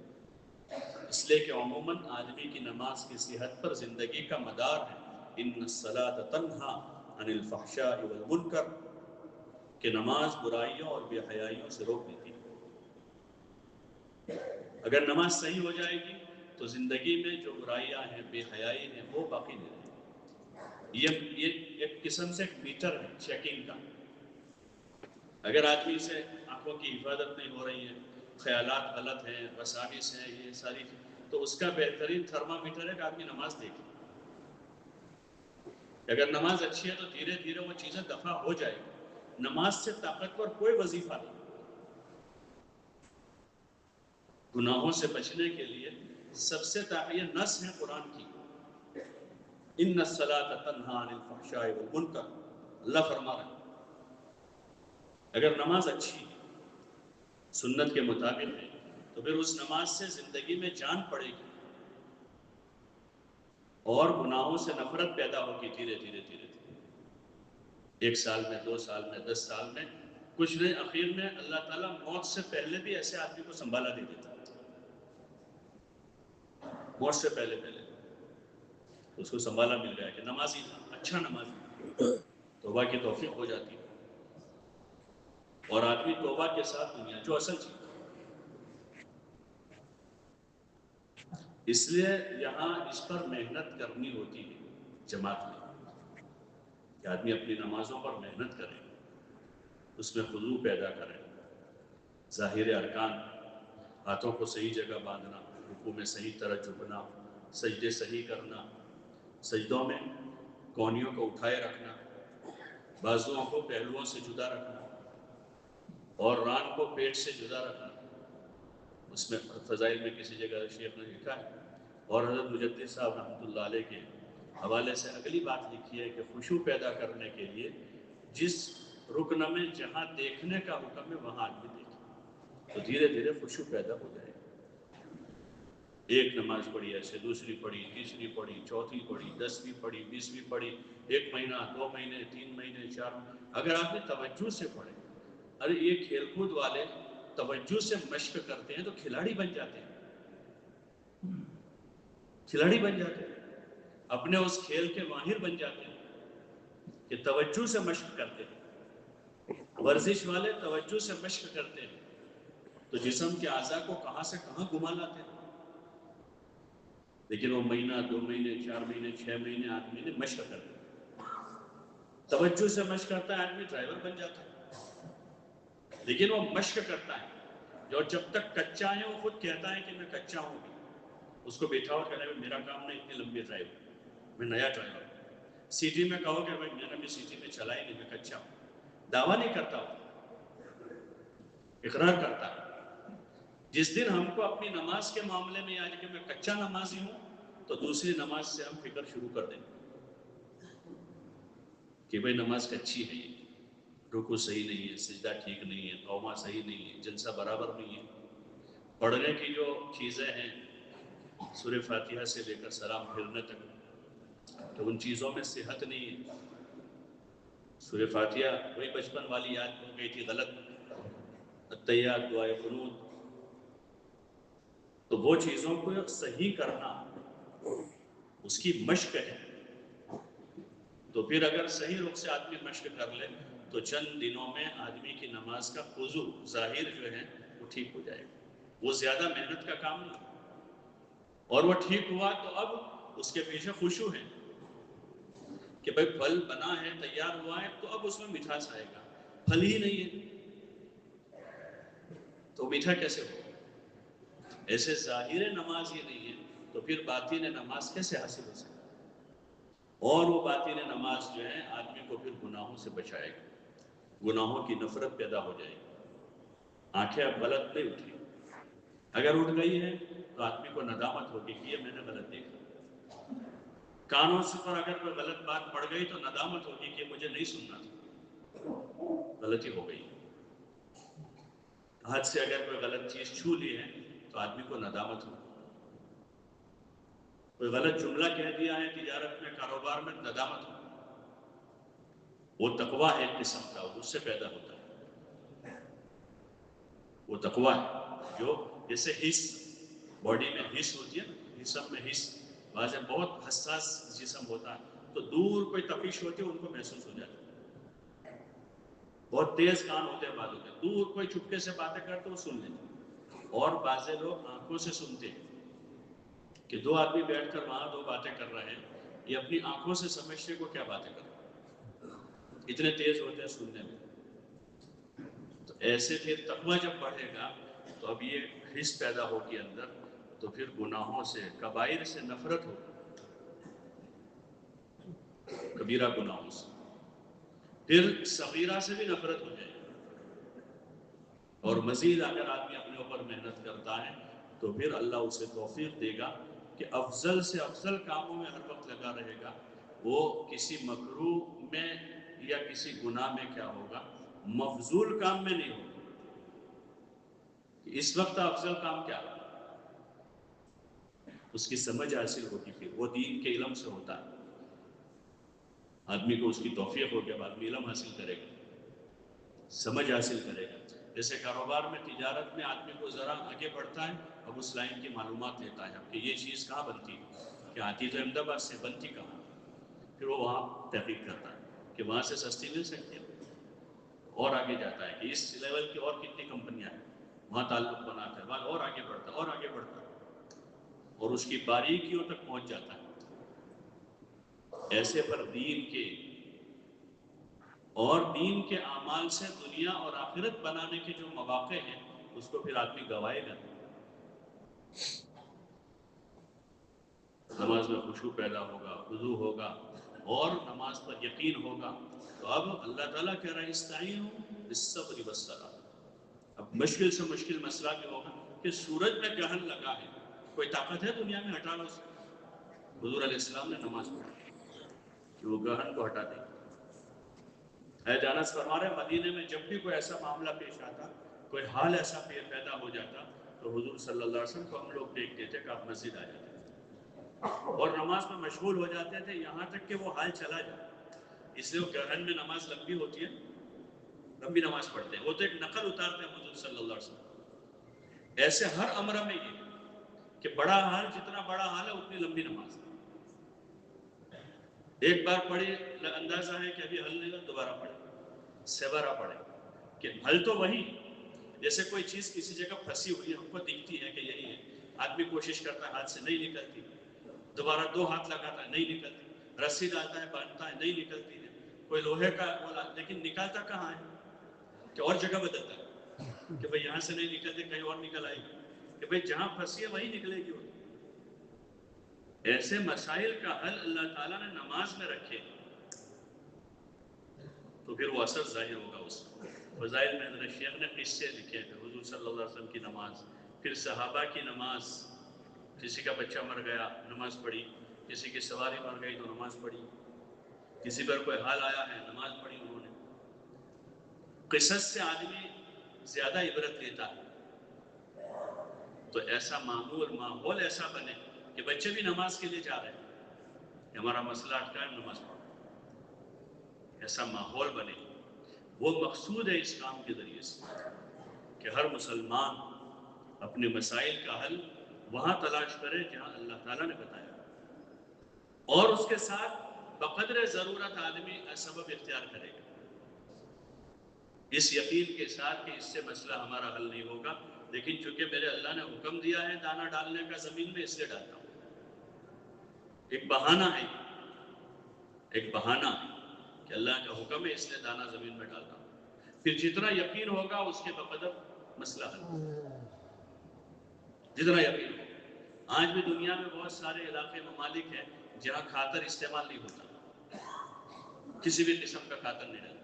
اس لیے کہ عموماً آدمی کی نماز کی صحت پر زندگی کا مدار ہے. ان الصلاۃ تنہی عن الفحشاء والمنکر، کہ نماز برائیوں اور بے حیائیوں سے روک دیتی ہے. اگر نماز صحیح ہو جائے گی تو زندگی میں جو برائیاں ہیں، بے حیائی ہیں، وہ باقی نہیں رہیں گی. یہ ایک قسم سے ایک میٹر ہے چیکنگ کا. اگر آدمی سے آنکھوں کی حفاظت نہیں ہو رہی ہے، خیالات غلط ہیں، وساوس ہیں، یہ ساری، تو اس کا بہترین تھرمامیٹر ہے کہ آدمی نماز دیکھے. اگر نماز اچھی ہے تو دھیرے دھیرے وہ چیزیں دفع ہو جائے گی. نماز سے طاقتور کوئی وظیفہ نہیں. گناہوں سے بچنے کے لیے سب سے یہ نص ہے قرآن کی، ان الصلاۃ تنہی عن الفحشاء والمنکر، اللہ فرما رہا ہے اگر نماز اچھی ہے، سنت کے مطابق ہے، تو پھر اس نماز سے زندگی میں جان پڑے گی اور گناہوں سے نفرت پیدا ہوگی دھیرے دھیرے دھیرے دھیرے، 1 سال میں، 2 سال میں، 10 سال میں، کچھ نہیں، اخیر میں اللہ تعالیٰ موت سے پہلے بھی ایسے آدمی کو سنبھالا دے دیتا، موت سے پہلے اس کو سنبھالا مل گیا کہ نمازی تھا، اچھا نمازی، توبہ کی توفیق ہو جاتی ہے اور آدمی توبہ کے ساتھ دنیا جو اصل چیز، اس لیے یہاں اس پر محنت کرنی ہوتی ہے جماعت میں، کہ آدمی اپنی نمازوں پر محنت کرے، اس میں خضوع پیدا کرے، ظاہر ارکان، ہاتھوں کو صحیح جگہ باندھنا، رکوع میں صحیح طرح جھکنا، سجدے صحیح کرنا، سجدوں میں کونیوں کو اٹھائے رکھنا، بازوؤں کو پہلوؤں سے جدا رکھنا اور ران کو پیٹ سے جدا رکھنا، اس میں فضائل میں کسی جگہ شیخ نے لکھا ہے، اور حضرت مجدد صاحب رحمۃ اللہ علیہ کے حوالے سے اگلی بات لکھی ہے کہ خشوع پیدا کرنے کے لیے جس رکن میں جہاں دیکھنے کا حکم ہے وہاں آدمی دیکھے، تو دھیرے دھیرے خشوع پیدا ہو جائے گا۔ ایک نماز پڑھی ایسے، دوسری پڑھی، تیسری پڑھی، چوتھی پڑھی، 10ویں پڑھی، 20ویں پڑھی، 1 مہینہ، 2 مہینے، 3 مہینے، 4 مہینے، اگر آپ نے توجہ سے پڑھے، ارے یہ کھیل کود والے توجہ سے مشق کرتے ہیں تو کھلاڑی بن جاتے ہیں، کھلاڑی بن جاتے ہیں، اپنے اس کھیل کے ماہر بن جاتے ہیں کہ توجہ سے مشق کرتے ہیں۔ ورزش والے توجہ سے مشق کرتے ہیں تو جسم کے اعضاء کو کہاں سے کہاں گھما لاتے ہیں، لیکن وہ مہینہ، 2 مہینے، 4 مہینے، 6 مہینے، 8 مہینے مشق کرتے ہیں، توجہ سے مشق کرتا ہے آدمی ڈرائیور بن جاتا ہے، لیکن وہ مشق کرتا ہے، جو جب تک کچا ہے وہ خود کہتا ہے کہ میں کچا ہوں، اس کو بیٹھا ہوا کہنا ہے میرا کام نہیں اتنی لمبی ڈرائیو، میں نیا ڈرائیور ہوں، سٹی میں کہو کہ بھائی میں نے بھی سٹی میں چلا ہی نہیں، میں کچا ہوں، دعویٰ نہیں کرتا ہوں، اقرار کرتا ہے۔ جس دن ہم کو اپنی نماز کے معاملے میں یاد کہ میں کچا نمازی ہوں، تو دوسری نماز سے ہم فکر شروع کر دیں کہ بھائی نماز کچی ہے، رکوع صحیح نہیں ہے، سجدہ ٹھیک نہیں ہے، قوما صحیح نہیں ہے، جلسہ برابر نہیں ہے، پڑھنے کی جو چیزیں ہیں سورہ فاتحہ سے لے کر سلام پھرنے تک، تو ان چیزوں میں صحت نہیں ہے، سورہ فاتحہ وہی بچپن والی یاد ہو گئی تھی غلط، التحیات، دعائے قنوت، تو وہ چیزوں کو صحیح کرنا اس کی مشق ہے، تو پھر اگر صحیح رخ سے آدمی مشق کر لے تو چند دنوں میں آدمی کی نماز کا خضوع ظاہر جو ہے وہ ٹھیک ہو جائے گا، وہ زیادہ محنت کا کام نہیں، اور وہ ٹھیک ہوا تو اب اس کے پیچھے خشوع ہے کہ بھائی پھل بنا ہے، تیار ہوا ہے، تو اب اس میں مٹھاس آئے گا، پھل ہی نہیں ہے تو میٹھا کیسے ہوگا؟ ایسے ظاہر نماز ہی نہیں ہے تو پھر باطن نماز کیسے حاصل ہو سکتا؟ اور وہ باطن نماز جو ہے آدمی کو پھر گناہوں سے بچائے گا، گناہوں کی نفرت پیدا ہو جائے گی، آنکھیں اب غلط نہیں اٹھی، اگر اٹھ گئی ہے تو آدمی کو ندامت ہوگی کہ یہ میں نے غلط دیکھا، کانوں سے پر اگر کوئی غلط بات پڑ گئی تو ندامت ہوگی کہ مجھے نہیں سننا تھا، غلطی ہو گئی، ہاتھ سے اگر کوئی غلط چیز چھو لی ہے تو آدمی کو ندامت ہوگی، کوئی غلط جملہ کہہ دیا ہے تجارت میں، کاروبار میں، ندامت ہوگی، وہ تقویٰ ہے ایک قسم کا، اس سے پیدا ہوتا ہے، وہ تقویٰ ہے جو جیسے حس، باڈی میں حس ہوتی ہے نا، جسم میں حس، بعض بہت حساس جسم ہوتا ہے تو دور کوئی تپش ہوتی ہے ان کو محسوس ہو جاتا ہے، بہت تیز کان ہوتے ہیں بعضوں کے، دور کوئی چپکے سے باتیں کرتے وہ سن لیتے، اور بعض لوگ آنکھوں سے سنتے ہیں کہ 2 آدمی بیٹھ کر وہاں 2 باتیں کر رہے ہیں، یہ اپنی آنکھوں سے سمجھتے کو کیا باتیں کر رہے ہیں، اتنے تیز ہوتے ہیں سننے میں، تو ایسے پھر تقویٰ جب بڑھے گا تو اب یہ حس پیدا ہوگی اندر، تو پھر گناہوں سے، کبائر سے نفرت ہوگی، کبیرہ گناہوں سے، پھر صغیرہ سے بھی نفرت ہو جائے گی، اور مزید اگر آدمی اپنے اوپر محنت کرتا ہے تو پھر اللہ اسے توفیق دے گا کہ افضل سے افضل کاموں میں ہر وقت لگا رہے گا. وہ کسی مکروہ میں یا کسی گناہ میں کیا ہوگا، مفضول کام میں نہیں ہوگا. اس وقت افضل کام کیا ہے، اس کی سمجھ حاصل ہوگی. پھر وہ دین کے علم سے ہوتا ہے. آدمی کو اس کی توفیق ہوگی، اب آدمی علم حاصل کرے گا، سمجھ حاصل کرے گا. جیسے کاروبار میں، تجارت میں آدمی کو ذرا آگے بڑھتا ہے، اب اس لائن کی معلومات لیتا ہے کہ یہ چیز کہاں بنتی ہے، کہ آتی تو احمد آباد سے، بنتی کہاں. پھر وہ وہاں تحقیق کرتا ہے کہ وہاں سے سستی مل سکتی ہے، اور آگے جاتا ہے کہ اس لیول کی اور کتنی کمپنیاں ہیں، وہاں تعلق بناتا ہے، بعد اور آگے بڑھتا ہے اور آگے بڑھتا ہے، اور اس کی باریکیوں تک پہنچ جاتا ہے. ایسے پر دین کے اور دین کے اعمال سے دنیا اور آخرت بنانے کے جو مواقع ہیں، اس کو پھر آدمی گوائے گا. نماز میں خشوع پیدا ہوگا، خضوع ہوگا، اور نماز پر یقین ہوگا. تو اب اللہ تعالیٰ کہہ رہا ہے استعینوا بالصبر والصلاۃ. اب مشکل سے مشکل مسئلہ بھی ہوگا کہ سورج میں گرہن لگا ہے، کوئی طاقت ہے دنیا میں ہٹا لو اسے؟ حضور علیہ السلام نے نماز پڑھی کہ وہ گرہن کو ہٹا دے. حضرت انس فرما رہے مدینے میں جب بھی کوئی ایسا معاملہ پیش آتا، کوئی حال ایسا پیدا ہو جاتا، تو حضور صلی اللہ علیہ وسلم کو ہم لوگ دیکھتے تھے کہ آپ مسجد آ جاتے اور نماز میں مشغول ہو جاتے تھے، یہاں تک کہ وہ حال چلا جائے. اس لیے وہ گرہن میں نماز لمبی ہوتی ہے، لمبی نماز پڑھتے ہیں. وہ تو ایک نقل اتارتے ہیں حضور صلی اللہ علیہ وسلم. ایسے ہر امر میں یہ کہ بڑا حال، جتنا بڑا حال ہے اتنی لمبی نماز. ایک بار پڑھے اندازہ ہے کہ ابھی حل نہیں ہوا، دوبارہ پڑھے، سبارہ پڑھے، کہ حل تو وہی. جیسے کوئی چیز کسی جگہ پھنسی ہوئی ہے، ہم کو دکھتی ہے کہ یہی ہے، آدمی کوشش کرتا ہے، ہاتھ سے نہیں نکلتی، دوبارہ 2 ہاتھ لگاتا ہے، نہیں نکلتی، رسی ڈالتا ہے، باندھتا ہے، نہیں نکلتی ہے. کوئی لوہے کا بولا، لیکن نکالتا کہاں ہے، کہ اور جگہ بدلتا ہے کہ بھئی یہاں سے نہیں نکلتے، کہیں اور نکل آئے گی، کہ بھئی جہاں پھنسی ہے وہی نکلے گی. ایسے مسائل کا حل اللہ تعالیٰ نے نماز میں رکھے، تو پھر وہ اثر ظاہر ہوگا. اس فضائل میں حضرت شیخ نے قصے لکھے ہیں، حضور صلی اللہ علیہ وسلم کی نماز، پھر صحابہ کی نماز. کسی کا بچہ مر گیا، نماز پڑھی، کسی کی سواری مر گئی تو نماز پڑھی، کسی پر کوئی حال آیا ہے، نماز پڑھی انہوں نے. قصص سے آدمی زیادہ عبرت لیتا ہے. تو ایسا ماحول ایسا بنے کہ بچے بھی نماز کے لیے جا رہے ہیں کہ ہمارا مسئلہ اٹکا ہے، نماز پڑھو. ایسا ماحول بنے. وہ مقصود ہے اس کام کے ذریعے سے کہ ہر مسلمان اپنے مسائل کا حل وہاں تلاش کرے جہاں اللہ تعالیٰ نے بتایا، اور اس کے ساتھ بقدر ضرورت آدمی سبب اختیار کرے گا، اس یقین کے ساتھ کہ اس سے مسئلہ ہمارا حل نہیں ہوگا، لیکن چونکہ میرے اللہ نے حکم دیا ہے دانہ ڈالنے کا زمین میں، اس لیے ڈالتا ہوں. ایک بہانہ ہے، ایک بہانہ ہے کہ اللہ کا حکم ہے، اس لیے دانہ زمین میں ڈالتا ہوں. پھر جتنا یقین ہوگا اس کے بقدر مسئلہ حل، جتنا یقین ہوگا. آج بھی دنیا میں بہت سارے علاقے، ممالک ہیں جہاں کھاتر استعمال نہیں ہوتا، کسی بھی قسم کا کھاتر نہیں ڈالتا.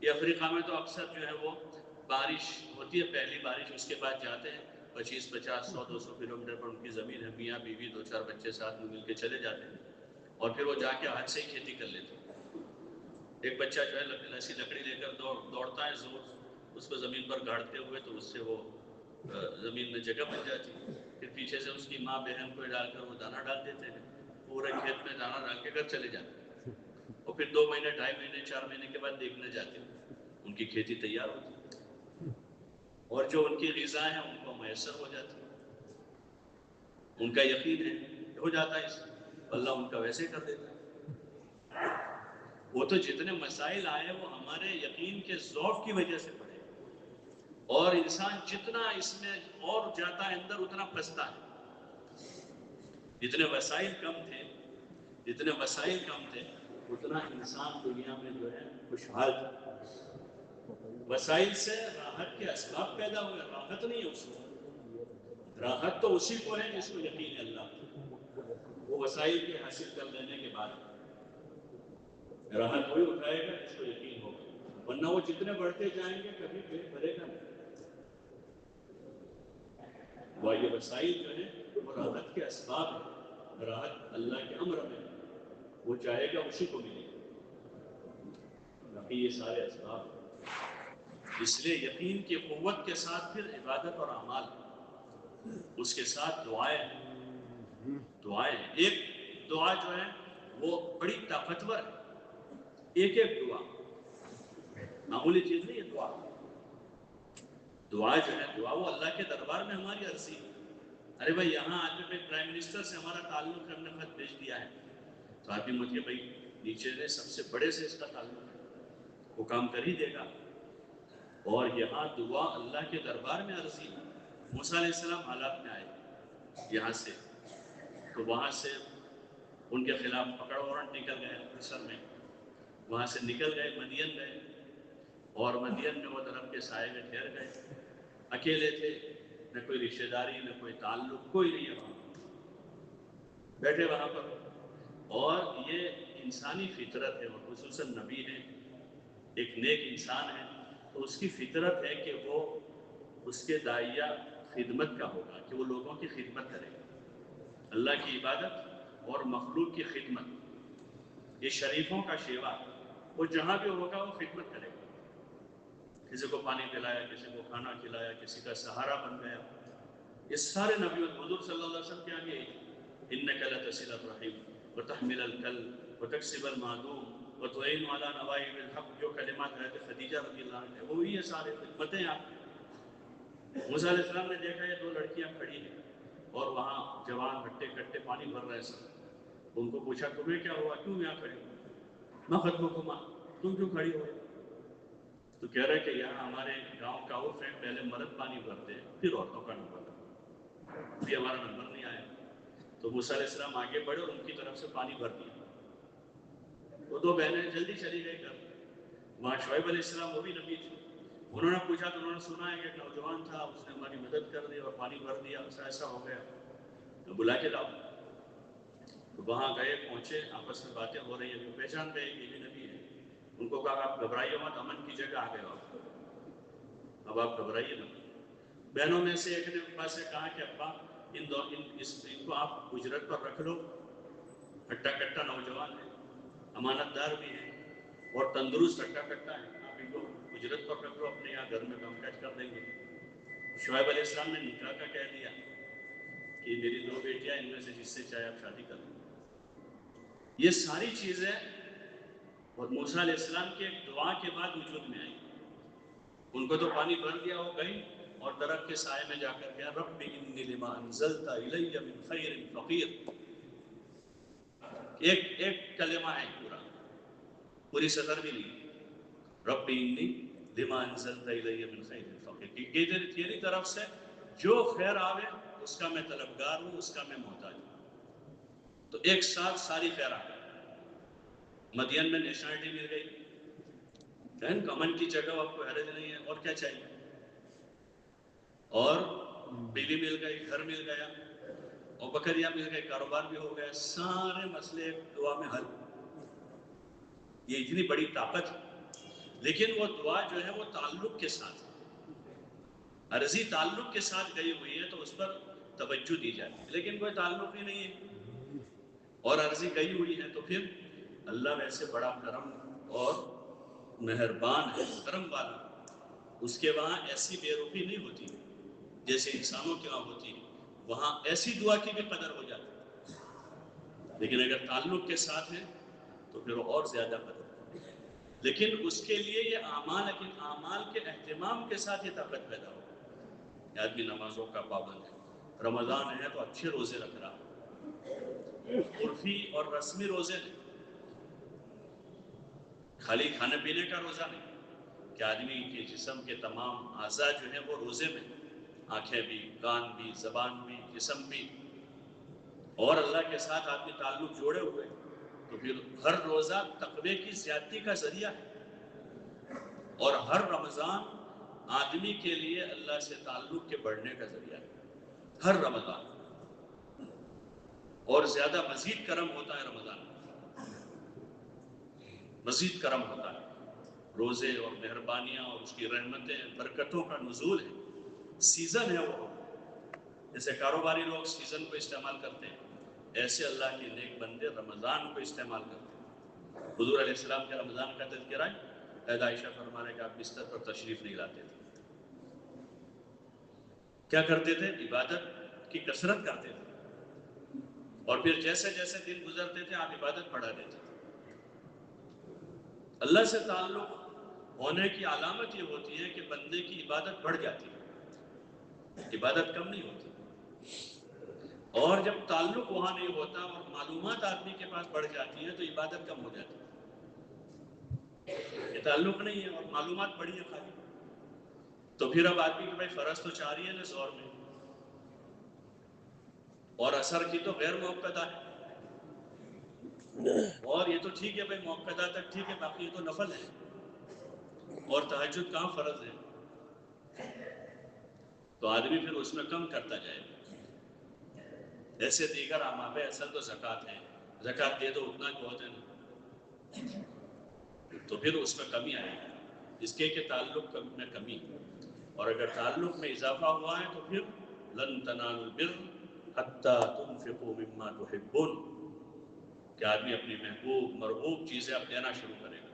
یہ افریقہ میں تو اکثر جو ہے وہ بارش ہوتی ہے، پہلی بارش، اس کے بعد جاتے ہیں 25, 50, 100, 200 کلومیٹر پر ان کی زمین ہے، میاں بیوی 2-4 بچے ساتھ میں مل کے چلے جاتے ہیں، اور پھر وہ جا کے ہاتھ سے ہی کھیتی کر لیتے ہیں. ایک بچہ جو ہے ایسی لکڑی لے کر دوڑتا ہے زور، اس کو زمین پر گاڑتے ہوئے، تو اس سے وہ زمین میں جگہ بن جاتی ہے. پھر پیچھے سے اس کی ماں بہن کو ڈال کر وہ دانہ ڈال دیتے ہیں، پورے کھیت میں دانہ ڈال کے گھر چلے جاتے ہیں. اور پھر 2 مہینے، 2.5 مہینے، 4 مہینے کے بعد دیکھنے جاتے ہیں، ان کی کھیتی تیار ہوتی ہے، اور جو ان کی غذا ہے ان کو میسر ہو جاتی ہے. ان کا یقین ہے ہو جاتا ہے، اس اللہ ان کا ویسے کر دیتا ہے. وہ تو جتنے مسائل آئے وہ ہمارے یقین کے ضعف کی وجہ سے پڑے، اور انسان جتنا اس میں اور جاتا ہے اندر اتنا پھنستا ہے. جتنے وسائل کم تھے اتنا انسان دنیا میں جو ہے خوشحال تھا. وسائل سے راحت کے اسباب پیدا ہوئے، راحت نہیں ہے اس کو. راحت تو اسی کو ہے جس کو یقین ہے اللہ. وہ وسائل کے حاصل کر لینے کے بعد راحت وہی اٹھائے گا جس کو یقین ہوگا، ورنہ وہ جتنے بڑھتے جائیں گے کبھی پیٹ بھرے گا نہیں. وہ یہ وسائل جو ہیں وہ راحت کے اسباب ہیں، راحت اللہ کے امر میں وہ چاہے گا اسی کو ملے گا، باقی یہ سارے اسباب ہیں۔ اس لیے یقین کی قوت کے ساتھ پھر عبادت اور اعمال، اس کے ساتھ دعائیں ہیں، دعائیں ہیں۔ ایک دعا جو ہے وہ بڑی طاقتور ہے، ایک ایک دعا معمولی چیز نہیں ہے۔ دعا جو ہے دعا وہ اللہ کے دربار میں ہماری عرضی ہے۔ ارے بھائی یہاں آدمی پرائم منسٹر سے ہمارا تعلق ہے، ہم نے خط بھیج دیا ہے، تو آدمی مجھے بھائی نیچے سے سب سے بڑے سے اس کا تعلق ہے، وہ کام کر ہی دے گا۔ اور یہاں دعا اللہ کے دربار میں عرضی ہے۔ موسیٰ علیہ السلام حالات میں آئے یہاں سے، تو وہاں سے ان کے خلاف پکڑ وارنٹ نکل گئے مصر میں، وہاں سے نکل گئے مدین گئے، اور مدین میں وہ درخت کے سائے میں ٹھہر گئے، اکیلے تھے، نہ کوئی رشتہ داری نہ کوئی تعلق، کوئی نہیں ہے وہاں، بیٹھے وہاں پر۔ اور یہ انسانی فطرت ہے، اور خصوصاً نبی ہے، ایک نیک انسان ہے، تو اس کی فطرت ہے کہ وہ اس کے داعیہ خدمت کا ہوگا، کہ وہ لوگوں کی خدمت کرے گا، اللہ کی عبادت اور مخلوق کی خدمت، یہ شریفوں کا شیوا، وہ جہاں بھی ہوگا وہ خدمت کرے گا، کسی کو پانی پلایا، کسی کو کھانا کھلایا، کسی کا سہارا بن گیا۔ یہ سارے نبی، حضور صلی اللہ علیہ وسلم کے آگے انک لتصل الرحم وتحمل الکل وتکسب المعدوم وتعین علی نوائب الحق، جو کلمات حضرت خدیجہ رضی اللہ عنہ، وہی یہ سارے خدمتیں آپ۔ موسیٰ علیہ السلام نے دیکھا یہ دو لڑکیاں کھڑی ہیں اور وہاں جوان ہٹے کٹے پانی بھر رہے ہیں سب، ان کو پوچھا تمہیں کیا ہوا، کیوں یہاں کھڑی ہو؟ ما خطبکما، تم کیوں کھڑی ہو؟ تو کہہ رہے کہ یہاں ہمارے گاؤں کا عرف ہے، پہلے مرد پانی بھرتے ہیں پھر عورتوں کا نمبر، ابھی ہمارا نمبر نہیں آیا۔ تو موسیٰ علیہ السلام آگے بڑھے اور ان کی طرف سے پانی بھر دیا، وہ دو بہنیں جلدی چلی گئی گھر۔ وہاں شعیب علیہ السلام وہ بھی نبی تھے، انہوں نے پوچھا تو انہوں نے سنا ہے کہ ایک نوجوان تھا، اس نے ہماری مدد کر دی اور پانی بھر دیا، ایسا ایسا ہو گیا، تو بلا کے لاؤ۔ تو وہاں گئے، پہنچے، آپس میں باتیں ہو رہی ہیں، وہ پہچان گئے کہ یہ نبی ہے۔ ان کو کہا آپ گھبرائیے مت، امن کی جگہ آ گئے آپ، اب آپ گھبرائیے مت۔ بہنوں میں سے ایک نے ابا سے کہا کہ ابا ان کو آپ اجرت پر رکھ لو، ہٹا کٹا نوجوان ہے، امانت دار بھی ہے اور تندرست ہٹا کٹا ہے، آپ ان کو اجرت پر رکھ لو، اپنے یہاں گھر میں کام کاج کر دیں گے۔ شعیب علیہ السلام نے نکاح کا کہہ دیا کہ میری دو بیٹیاں، ان میں سے جس سے چاہے آپ شادی کر لیں۔ یہ ساری چیزیں اور موسیٰ علیہ السلام کی ایک دعا کے بعد وجود میں آئی۔ ان کو تو پانی بھر دیا، وہ گئی اور درخت کے سائے میں جا کر گیا، رب انی لما انزلت الی من خیر فقیر۔ ایک کلمہ ہے پوری سطر بھی نہیں، رب انی لما انزلت الی من خیر فقیر، کہ تیری طرف سے جو خیر آوے اس کا میں طلبگار ہوں، اس کا میں محتاج ہوں۔ تو ایک ساتھ ساری خیر آ گئی، مدین میں نیشنلٹی مل گئی، کمن کی جگہ آپ کو حرج نہیں ہے، اور کیا چاہیے، اور بیوی مل گئی، گھر مل گیا، اور بکریاں مل گئی، کاروبار بھی ہو گیا، سارے مسئلے دعا میں حل۔ یہ اتنی بڑی طاقت ہے، لیکن وہ دعا جو ہے وہ تعلق کے ساتھ، عرضی تعلق کے ساتھ گئی ہوئی ہے تو اس پر توجہ دی جاتی ہے، لیکن کوئی تعلق ہی نہیں ہے اور عرضی گئی ہوئی ہے، تو پھر اللہ ویسے بڑا کرم اور مہربان ہے، کرم والا، اس کے وہاں ایسی بے رخی نہیں ہوتی جیسے انسانوں کے وہاں ہوتی ہے، وہاں ایسی دعا کی بھی قدر ہو جاتی ہے، لیکن اگر تعلق کے ساتھ ہے تو پھر اور زیادہ قدر ہے۔ لیکن اس کے لیے یہ اعمال، لیکن اعمال کے اہتمام کے ساتھ یہ طاقت پیدا ہو، آدمی نمازوں کا پابند ہے، رمضان ہے تو اچھے روزے رکھ رہا، عرفی اور رسمی روزے نہیں، خالی کھانے پینے کا روزہ نہیں، کہ آدمی کے جسم کے تمام اعضاء جو ہیں وہ روزے میں، آنکھیں بھی، کان بھی، زبان بھی، جسم بھی، اور اللہ کے ساتھ آدمی تعلق جوڑے ہوئے، تو پھر ہر روزہ تقوی کی زیادتی کا ذریعہ ہے، اور ہر رمضان آدمی کے لیے اللہ سے تعلق کے بڑھنے کا ذریعہ ہے، ہر رمضان، اور زیادہ مزید کرم ہوتا ہے رمضان میں، مزید کرم ہوتا ہے، روزے اور مہربانیاں اور اس کی رحمتیں، برکتوں کا نزول ہے، سیزن ہے وہ، جیسے کاروباری لوگ سیزن کو استعمال کرتے ہیں، ایسے اللہ کے نیک بندے رمضان کو استعمال کرتے ہیں۔ حضور علیہ السلام کے رمضان کا تذکرہ ہے، حضرت عائشہ فرما رہے کہ آپ بستر پر تشریف نہیں لاتے تھے، کیا کرتے تھے؟ عبادت کی کثرت کرتے تھے، اور پھر جیسے جیسے دن گزرتے تھے آپ عبادت بڑھا دیتے تھے۔ اللہ سے تعلق ہونے کی علامت یہ ہوتی ہے کہ بندے کی عبادت بڑھ جاتی ہے، عبادت کم نہیں ہوتی۔ اور جب تعلق وہاں نہیں ہوتا اور معلومات آدمی کے پاس بڑھ جاتی ہے تو عبادت کم ہو جاتی ہے۔ یہ تعلق نہیں ہے اور معلومات بڑھی ہے خالی، تو پھر اب آدمی کہ بھائی فرض تو چاہ رہی ہے نا زور میں، اور اثر کی تو غیر موقدہ ہے، اور یہ تو ٹھیک ہے بھائی موقدہ تک ٹھیک ہے، باقی یہ تو نفل ہے، اور تہجد کہاں فرض ہے، تو آدمی پھر اس میں کم کرتا جائے گا۔ ایسے دیگر اعمال اصل تو زکوٰۃ ہے، زکوٰۃ دے دو اتنا بہت ہے نا، تو پھر اس میں کمی آئے گی، اس کے کہ تعلق میں کمی، اور اگر تعلق میں اضافہ ہوا ہے تو پھر لن تنالوا البر حتی تنفقوا مما تحبون، کہ آدمی اپنی محبوب مرغوب چیزیں اب دینا شروع کرے گا،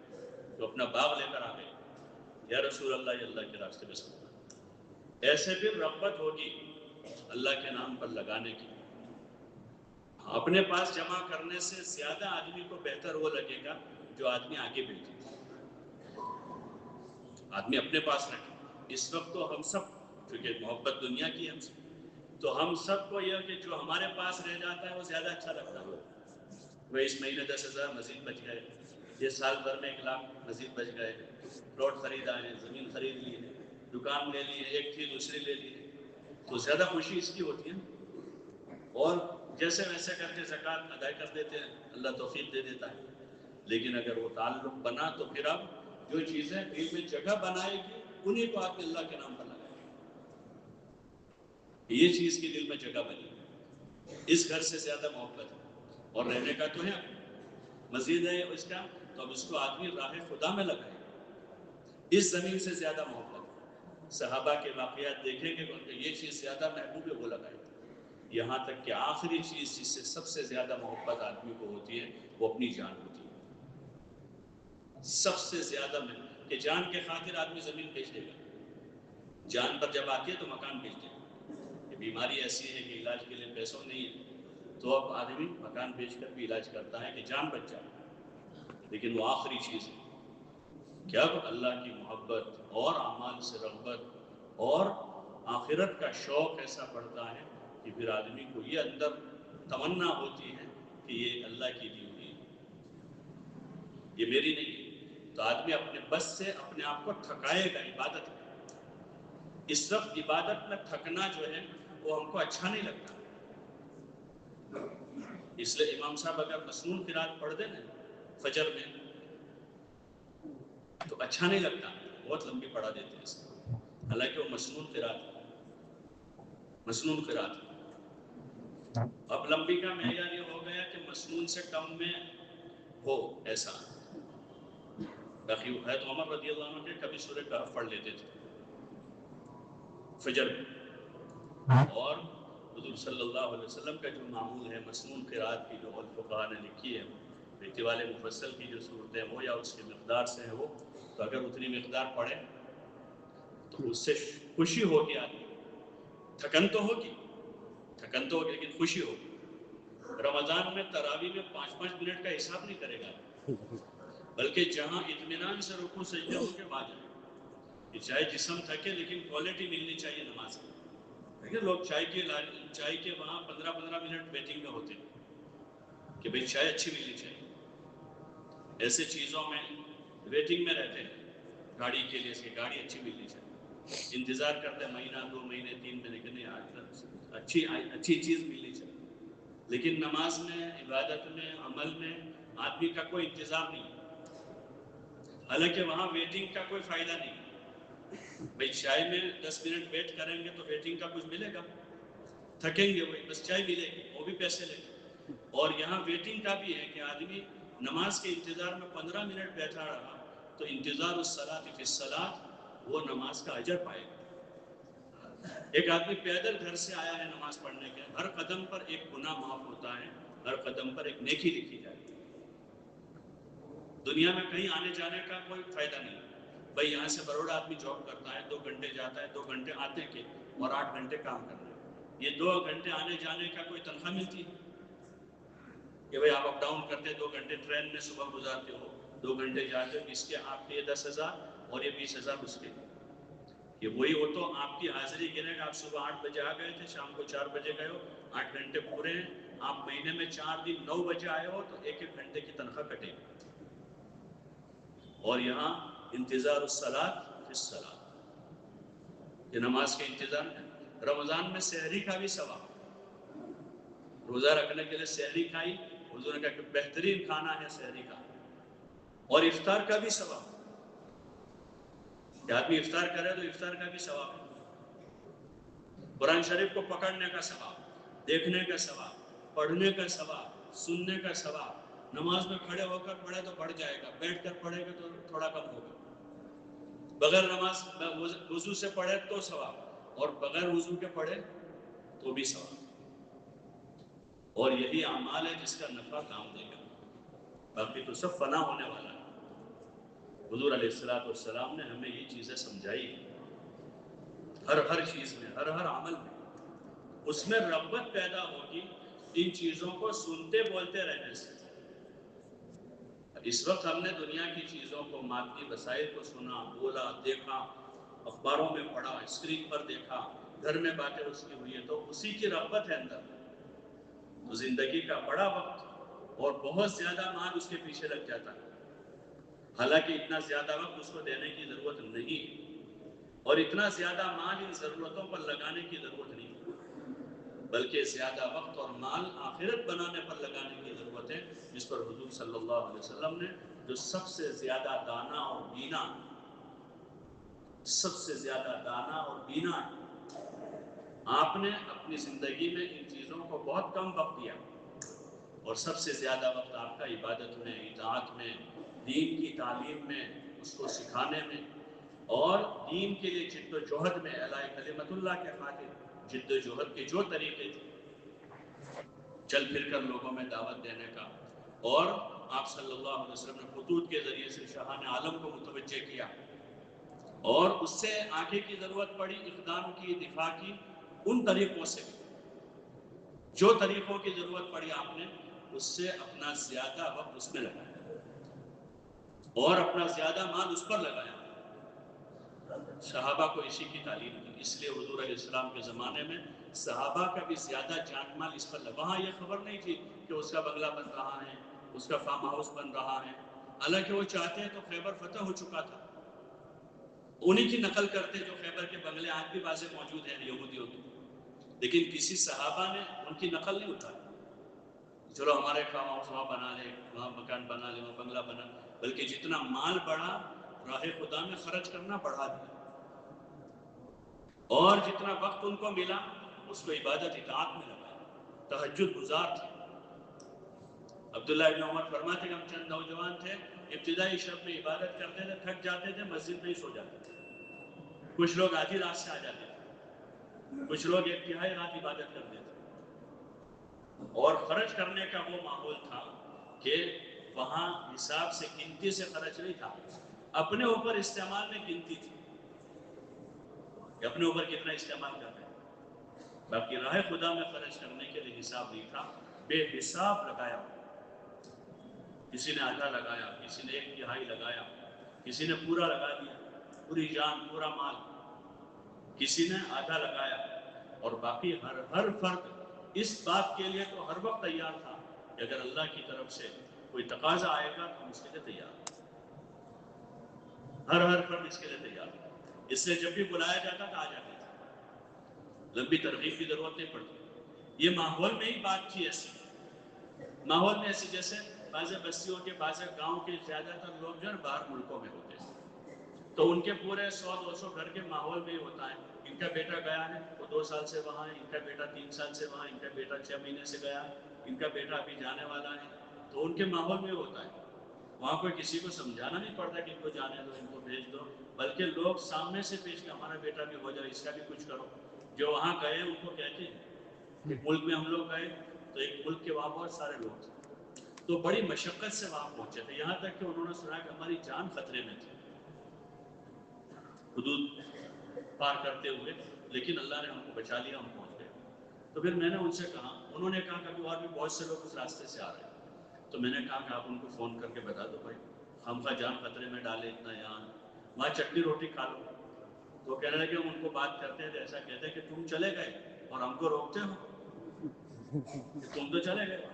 تو اپنا باغ لے کر آ گئے، یا رسول اللہ، یہ اللہ کے راستے میں صدقہ، ایسے پھر رغبت ہوگی اللہ کے نام پر لگانے کی۔ اپنے پاس جمع کرنے سے زیادہ آدمی کو بہتر وہ لگے گا جو آدمی آگے بھیجے، آدمی اپنے پاس رکھے۔ اس وقت تو ہم سب، کیونکہ محبت دنیا کی ہے ہم سے، تو ہم سب کو یہ کہ جو ہمارے پاس رہ جاتا ہے وہ زیادہ اچھا لگتا ہے۔ وہ اس مہینے 10,000 مزید بچ گئے، یہ سال بھر میں 1 لاکھ مزید بچ گئے، پلاٹ خریدا ہے، زمین خرید لی ہے، دکان لے لی ہے، ایک تھی دوسری لے لی ہے، تو زیادہ خوشی اس کی ہوتی ہے، اور جیسے ویسے کر کے زکوٰۃ ادا کر دیتے ہیں، اللہ توفیق دے دیتا ہے۔ لیکن اگر وہ تعلق بنا تو پھر اب جو چیزیں دل میں جگہ بنائے گی انہیں کو آپ اللہ کے نام پر لگائیں، یہ چیز کی دل میں جگہ بنی، اس گھر سے زیادہ محبت ہے، اور رہنے کا تو ہے مزید ہے اس کا، تو اب اس کو آدمی راہ خدا میں لگائے، اس زمین سے زیادہ محبت۔ صحابہ کے واقعات دیکھیں گے ان کو یہ چیز زیادہ محبوب ہے وہ لگائے، یہاں تک کہ آخری چیز جس سے سب سے زیادہ محبت آدمی کو ہوتی ہے وہ اپنی جان ہوتی ہے، سب سے زیادہ محبت، کہ جان کے خاطر آدمی زمین بیچ دے گا، جان پر جب آتی ہے تو مکان بیچ دے گا، کہ بیماری ایسی ہے کہ علاج کے لیے پیسوں نہیں ہے، تو اب آدمی مکان بیچ کر بھی علاج کرتا ہے کہ جان بچ جائے، لیکن وہ آخری چیز ہے کہ اب اللہ کی محبت اور اعمال سے رغبت اور آخرت کا شوق ایسا پڑتا ہے کہ پھر آدمی کو یہ اندر تمنا ہوتی ہے کہ یہ اللہ کی دی ہوئی ہے، یہ میری نہیں ہے، تو آدمی اپنے بس سے اپنے آپ کو تھکائے گا عبادت میں۔ اس وقت عبادت میں تھکنا جو ہے وہ ہم کو اچھا نہیں لگتا، اس لیے امام صاحب اگر مسنون قرات پڑھ دیں نا فجر میں تو اچھا نہیں لگتا، بہت لمبی پڑھا دیتے ہیں اس کو، حالانکہ وہ مسنون قرات۔ اب لمبی کا معیار یہ ہو گیا کہ مسنون سے کم میں ہو ایسا، باقی حضرت عمر رضی اللہ عنہ کے کبھی سورہ کہف پڑھ لیتے تھے فجر میں، اور حضور صلی اللہ علیہ وسلم کا جو معمول ہے مسنون قرات کی جو فقہاء نے لکھی ہے، احتمال مفصل کی جو صورتیں وہ یا اس کی مقدار سے ہیں وہ، تو اگر اتنی مقدار پڑھے تو اس سے خوشی ہوگی، آدمی تھکن تو ہوگی لیکن خوشی ہوگی۔ رمضان میں تراویح میں 5-5 منٹ کا حساب نہیں کرے گا، بلکہ جہاں اطمینان سے رکوع سجدے ہوں گے وہاں جائے، کہ چاہے جسم تھکے لیکن کوالٹی ملنی چاہیے نماز کی۔ دیکھیں لوگ چائے کے وہاں 15-15 منٹ ویٹنگ میں ہوتے ہیں کہ بھئی چائے اچھی ملنی چاہیے، ایسے چیزوں میں ویٹنگ میں رہتے ہیں، گاڑی کے لیے اس کی گاڑی اچھی ملنی چاہیے، انتظار کرتے ہیں مہینہ 2 مہینے 3 مہینے کہ نہیں آج اچھی چیز ملنی چاہیے، لیکن نماز میں، عبادت میں، عمل میں آدمی کا کوئی انتظار نہیں، حالانکہ وہاں ویٹنگ کا کوئی فائدہ نہیں، بھئی چائے میں 10 منٹ ویٹ کریں گے تو ویٹنگ کا کچھ ملے گا، تھکیں گے وہی بس چائے ملے گی وہ بھی پیسے لے گے، اور یہاں ویٹنگ کا بھی ہے کہ آدمی نماز کے انتظار میں 15 منٹ بیٹھا رہا تو انتظار الصلاۃ فی الصلاۃ وہ نماز کا اجر پائے گا، ایک آدمی پیدل گھر سے آیا ہے نماز پڑھنے کے، ہر قدم پر ایک گناہ معاف ہوتا ہے، ہر قدم پر ایک نیکی لکھی جاتی ہے۔ دنیا میں کہیں آنے جانے کا کوئی فائدہ نہیں۔ بھائی یہاں سے بروڑا آدمی جاب کرتا ہے، 2 گھنٹے جاتا ہے، 2 گھنٹے آتے کے اور 8 گھنٹے کام کرنا ہے۔ یہ 2 گھنٹے آنے جانے کا کوئی تنخواہ ملتی ہے کہ بھائی آپ اپ ڈاؤن کرتے 2 گھنٹے ٹرین میں صبح گزارتے ہو، 2 گھنٹے جاتے ہو، اس کے آپ کے 10,000 اور یہ 20,000 اس کے، یہ وہی ہو تو آپ کی حاضری گنے گا۔ آپ صبح 8 بجے آ گئے تھے، شام کو 4 بجے گئے ہو، 8 گھنٹے پورے ہیں۔ آپ مہینے میں 4 دن 9 بجے آئے ہو تو 1-1 گھنٹے کی تنخواہ کٹے گی۔ اور یہاں انتظار الصلاۃ فی الصلاۃ، یہ نماز کے انتظار میں۔ رمضان میں سحری کا بھی ثواب، روزہ رکھنے کے لیے سحری کھائی، حضور نے کہا کہ بہترین کھانا ہے سحری کا، اور افطار کا بھی ثواب، کہ آدمی افطار کرے تو افطار کا بھی ثواب ہے۔ قرآن شریف کو پکڑنے کا ثواب، دیکھنے کا ثواب، پڑھنے کا ثواب، سننے کا ثواب۔ نماز میں کھڑے ہو کر پڑھے تو بڑھ جائے گا، بیٹھ کر پڑھے گا تو تھوڑا کم ہوگا۔ بغیر نماز وضو سے پڑھے تو ثواب، اور بغیر وضو کے پڑھے تو بھی ثواب۔ اور یہی اعمال ہے جس کا نفع کام دے گا، باقی تو سب فنا ہونے والا ہے۔ حضور علیہ السلام نے ہمیں یہ چیزیں سمجھائی، ہر چیز میں، ہر عمل میں، اس میں رغبت پیدا ہوگی ان چیزوں کو سنتے بولتے رہنے سے۔ اس وقت ہم نے دنیا کی چیزوں کو، مادی وسائل کو سنا، بولا، دیکھا، اخباروں میں پڑھا، اسکرین پر دیکھا، گھر میں باتیں اس کی ہوئی ہے، تو اسی کی رغبت ہے اندر، تو زندگی کا بڑا وقت اور بہت زیادہ مال اس کے پیچھے لگ جاتا ہے۔ حالانکہ اتنا زیادہ وقت اس کو دینے کی ضرورت نہیں، اور اتنا زیادہ مال ان ضرورتوں پر لگانے کی ضرورت نہیں، بلکہ زیادہ وقت اور مال آخرت بنانے پر لگانے کی ضرورت ہے، جس پر حضور صلی اللہ علیہ وسلم نے، جو سب سے زیادہ دانا اور بینا، سب سے زیادہ دانا اور بینا ہے، آپ نے اپنی زندگی میں ان چیزوں کو بہت کم وقت دیا، اور سب سے زیادہ وقت آپ کا عبادت میں، اطاعت میں، دین کی تعلیم میں، اس کو سکھانے میں، اور دین کے لیے جد و جہد میں، اعلی کلمت اللہ کے خاطر جد و جہد کے جو طریقے تھے، چل پھر کر لوگوں میں دعوت دینے کا، اور آپ صلی اللہ علیہ وسلم نے خطوط کے ذریعے سے شاہان عالم کو متوجہ کیا، اور اس سے آگے کی ضرورت پڑی اقدام کی، دفاع کی، ان طریقوں سے جو طریقوں کی ضرورت پڑی آپ نے اس سے اپنا زیادہ وقت اس میں لگایا، اور اپنا زیادہ مال اس پر لگایا۔ صحابہ کو اسی کی تعلیم دی، اس لیے حضور علیہ السلام کے زمانے میں صحابہ کا بھی زیادہ جان مال اس پر لگا۔ وہاں یہ خبر نہیں تھی کہ اس کا بنگلہ بن رہا ہے، اس کا فارم ہاؤس بن رہا ہے، حالانکہ وہ چاہتے ہیں تو خیبر فتح ہو چکا تھا، انہی کی نقل کرتے جو خیبر کے بنگلے آج بھی واضح موجود ہیں یہودیوں کی، لیکن کسی صحابہ نے ان کی نقل نہیں اٹھائی، چلو ہمارے فارم ہاؤس وہاں بنا لے، وہاں مکان بنا لے، وہاں بنگلہ بنا، بلکہ جتنا مال بڑھا راہ خدا میں خرچ کرنا بڑھا دیا، اور جتنا وقت ان کو ملا اس کو عبادت اطاعت میں لگایا، تہجد گزار تھے۔ عبداللہ ابن عمر فرماتے کہ ہم چند نوجوان تھے، ابتدائی شب میں عبادت کرتے تھے، تھک جاتے تھے، مسجد میں ہی سو جاتے تھے، کچھ لوگ آدھی رات سے آ جاتے تھے، کچھ لوگ ایک تہائی رات عبادت کرتے تھے، اور خرچ کرنے کا وہ ماحول تھا کہ وہاں حساب سے، گنتی سے خرچ نہیں تھا، اپنے اوپر استعمال میں گنتی تھی کہ اپنے اوپر کتنا استعمال کر رہے ہیں، باقی راہ خدا میں خرچ کرنے کے لیے حساب نہیں تھا، بے حساب لگایا، کسی نے آدھا لگایا، کسی نے 1/3 لگایا، کسی نے پورا لگا دیا، پوری جان، پورا مال، کسی نے آدھا لگایا، اور باقی ہر فرد اس بات کے لیے تو ہر وقت تیار تھا کہ اگر اللہ کی طرف سے کوئی تقاضا آئے گا تو ہم اس کے لیے تیار ہیں، ہر فرد اس کے لیے تیار ہے، اس سے جب بھی بلایا جاتا تھا آ جاتے تھے، لمبی ترغیب کی ضرورت نہیں پڑتی۔ یہ ماحول میں ہی بات تھی، ایسی ماحول میں ایسی جیسے بعض بستیوں کے، بعض گاؤں کے زیادہ تر لوگ جو ہے باہر ملکوں میں ہوتے ہیں، تو ان کے پورے 100-200 گھر کے ماحول میں ہی ہوتا ہے، ان کا بیٹا گیا ہے وہ 2 سال سے وہاں ہے، ان کا بیٹا 3 سال سے وہاں ہے، ان کا بیٹا 6 مہینے سے گیا ہے، ان کا بیٹا ابھی جانے والا ہے، تو ان کے ماحول میں ہوتا ہے، وہاں کوئی کسی کو سمجھانا نہیں پڑتا کہ ان کو جانے دو، ان کو بھیج دو، بلکہ لوگ سامنے سے پیش کہ ہمارا بیٹا بھی ہو جائے، اس کا بھی کچھ کرو، جو وہاں گئے ان کو کہتے ہیں ایک ملک میں ہم لوگ گئے تو ایک ملک کے وہاں بہت سارے لوگ تھے تو بڑی مشقت سے وہاں پہنچے تھے، یہاں تک کہ انہوں نے سنا کہ ہماری جان خطرے میں تھی حدود پار کرتے ہوئے، لیکن اللہ نے ہم کو بچا لیا، ہم پہنچ گئے۔ تو پھر میں نے ان سے کہا، انہوں نے کہا کہ اور بھی بہت سے لوگ اس راستے سے آ رہے ہیں، تو میں نے کہا کہ آپ ان کو فون کر کے بتا دو بھائی ہم کا جان خطرے میں ڈالے اتنا یہاں وہاں چٹنی روٹی کھا لو۔ تو کہنے لگے ہم ان کو بات کرتے ہیں تو ایسا کہتے ہیں کہ تم چلے گئے اور ہم کو روکتے ہو کہ تم تو چلے گئے،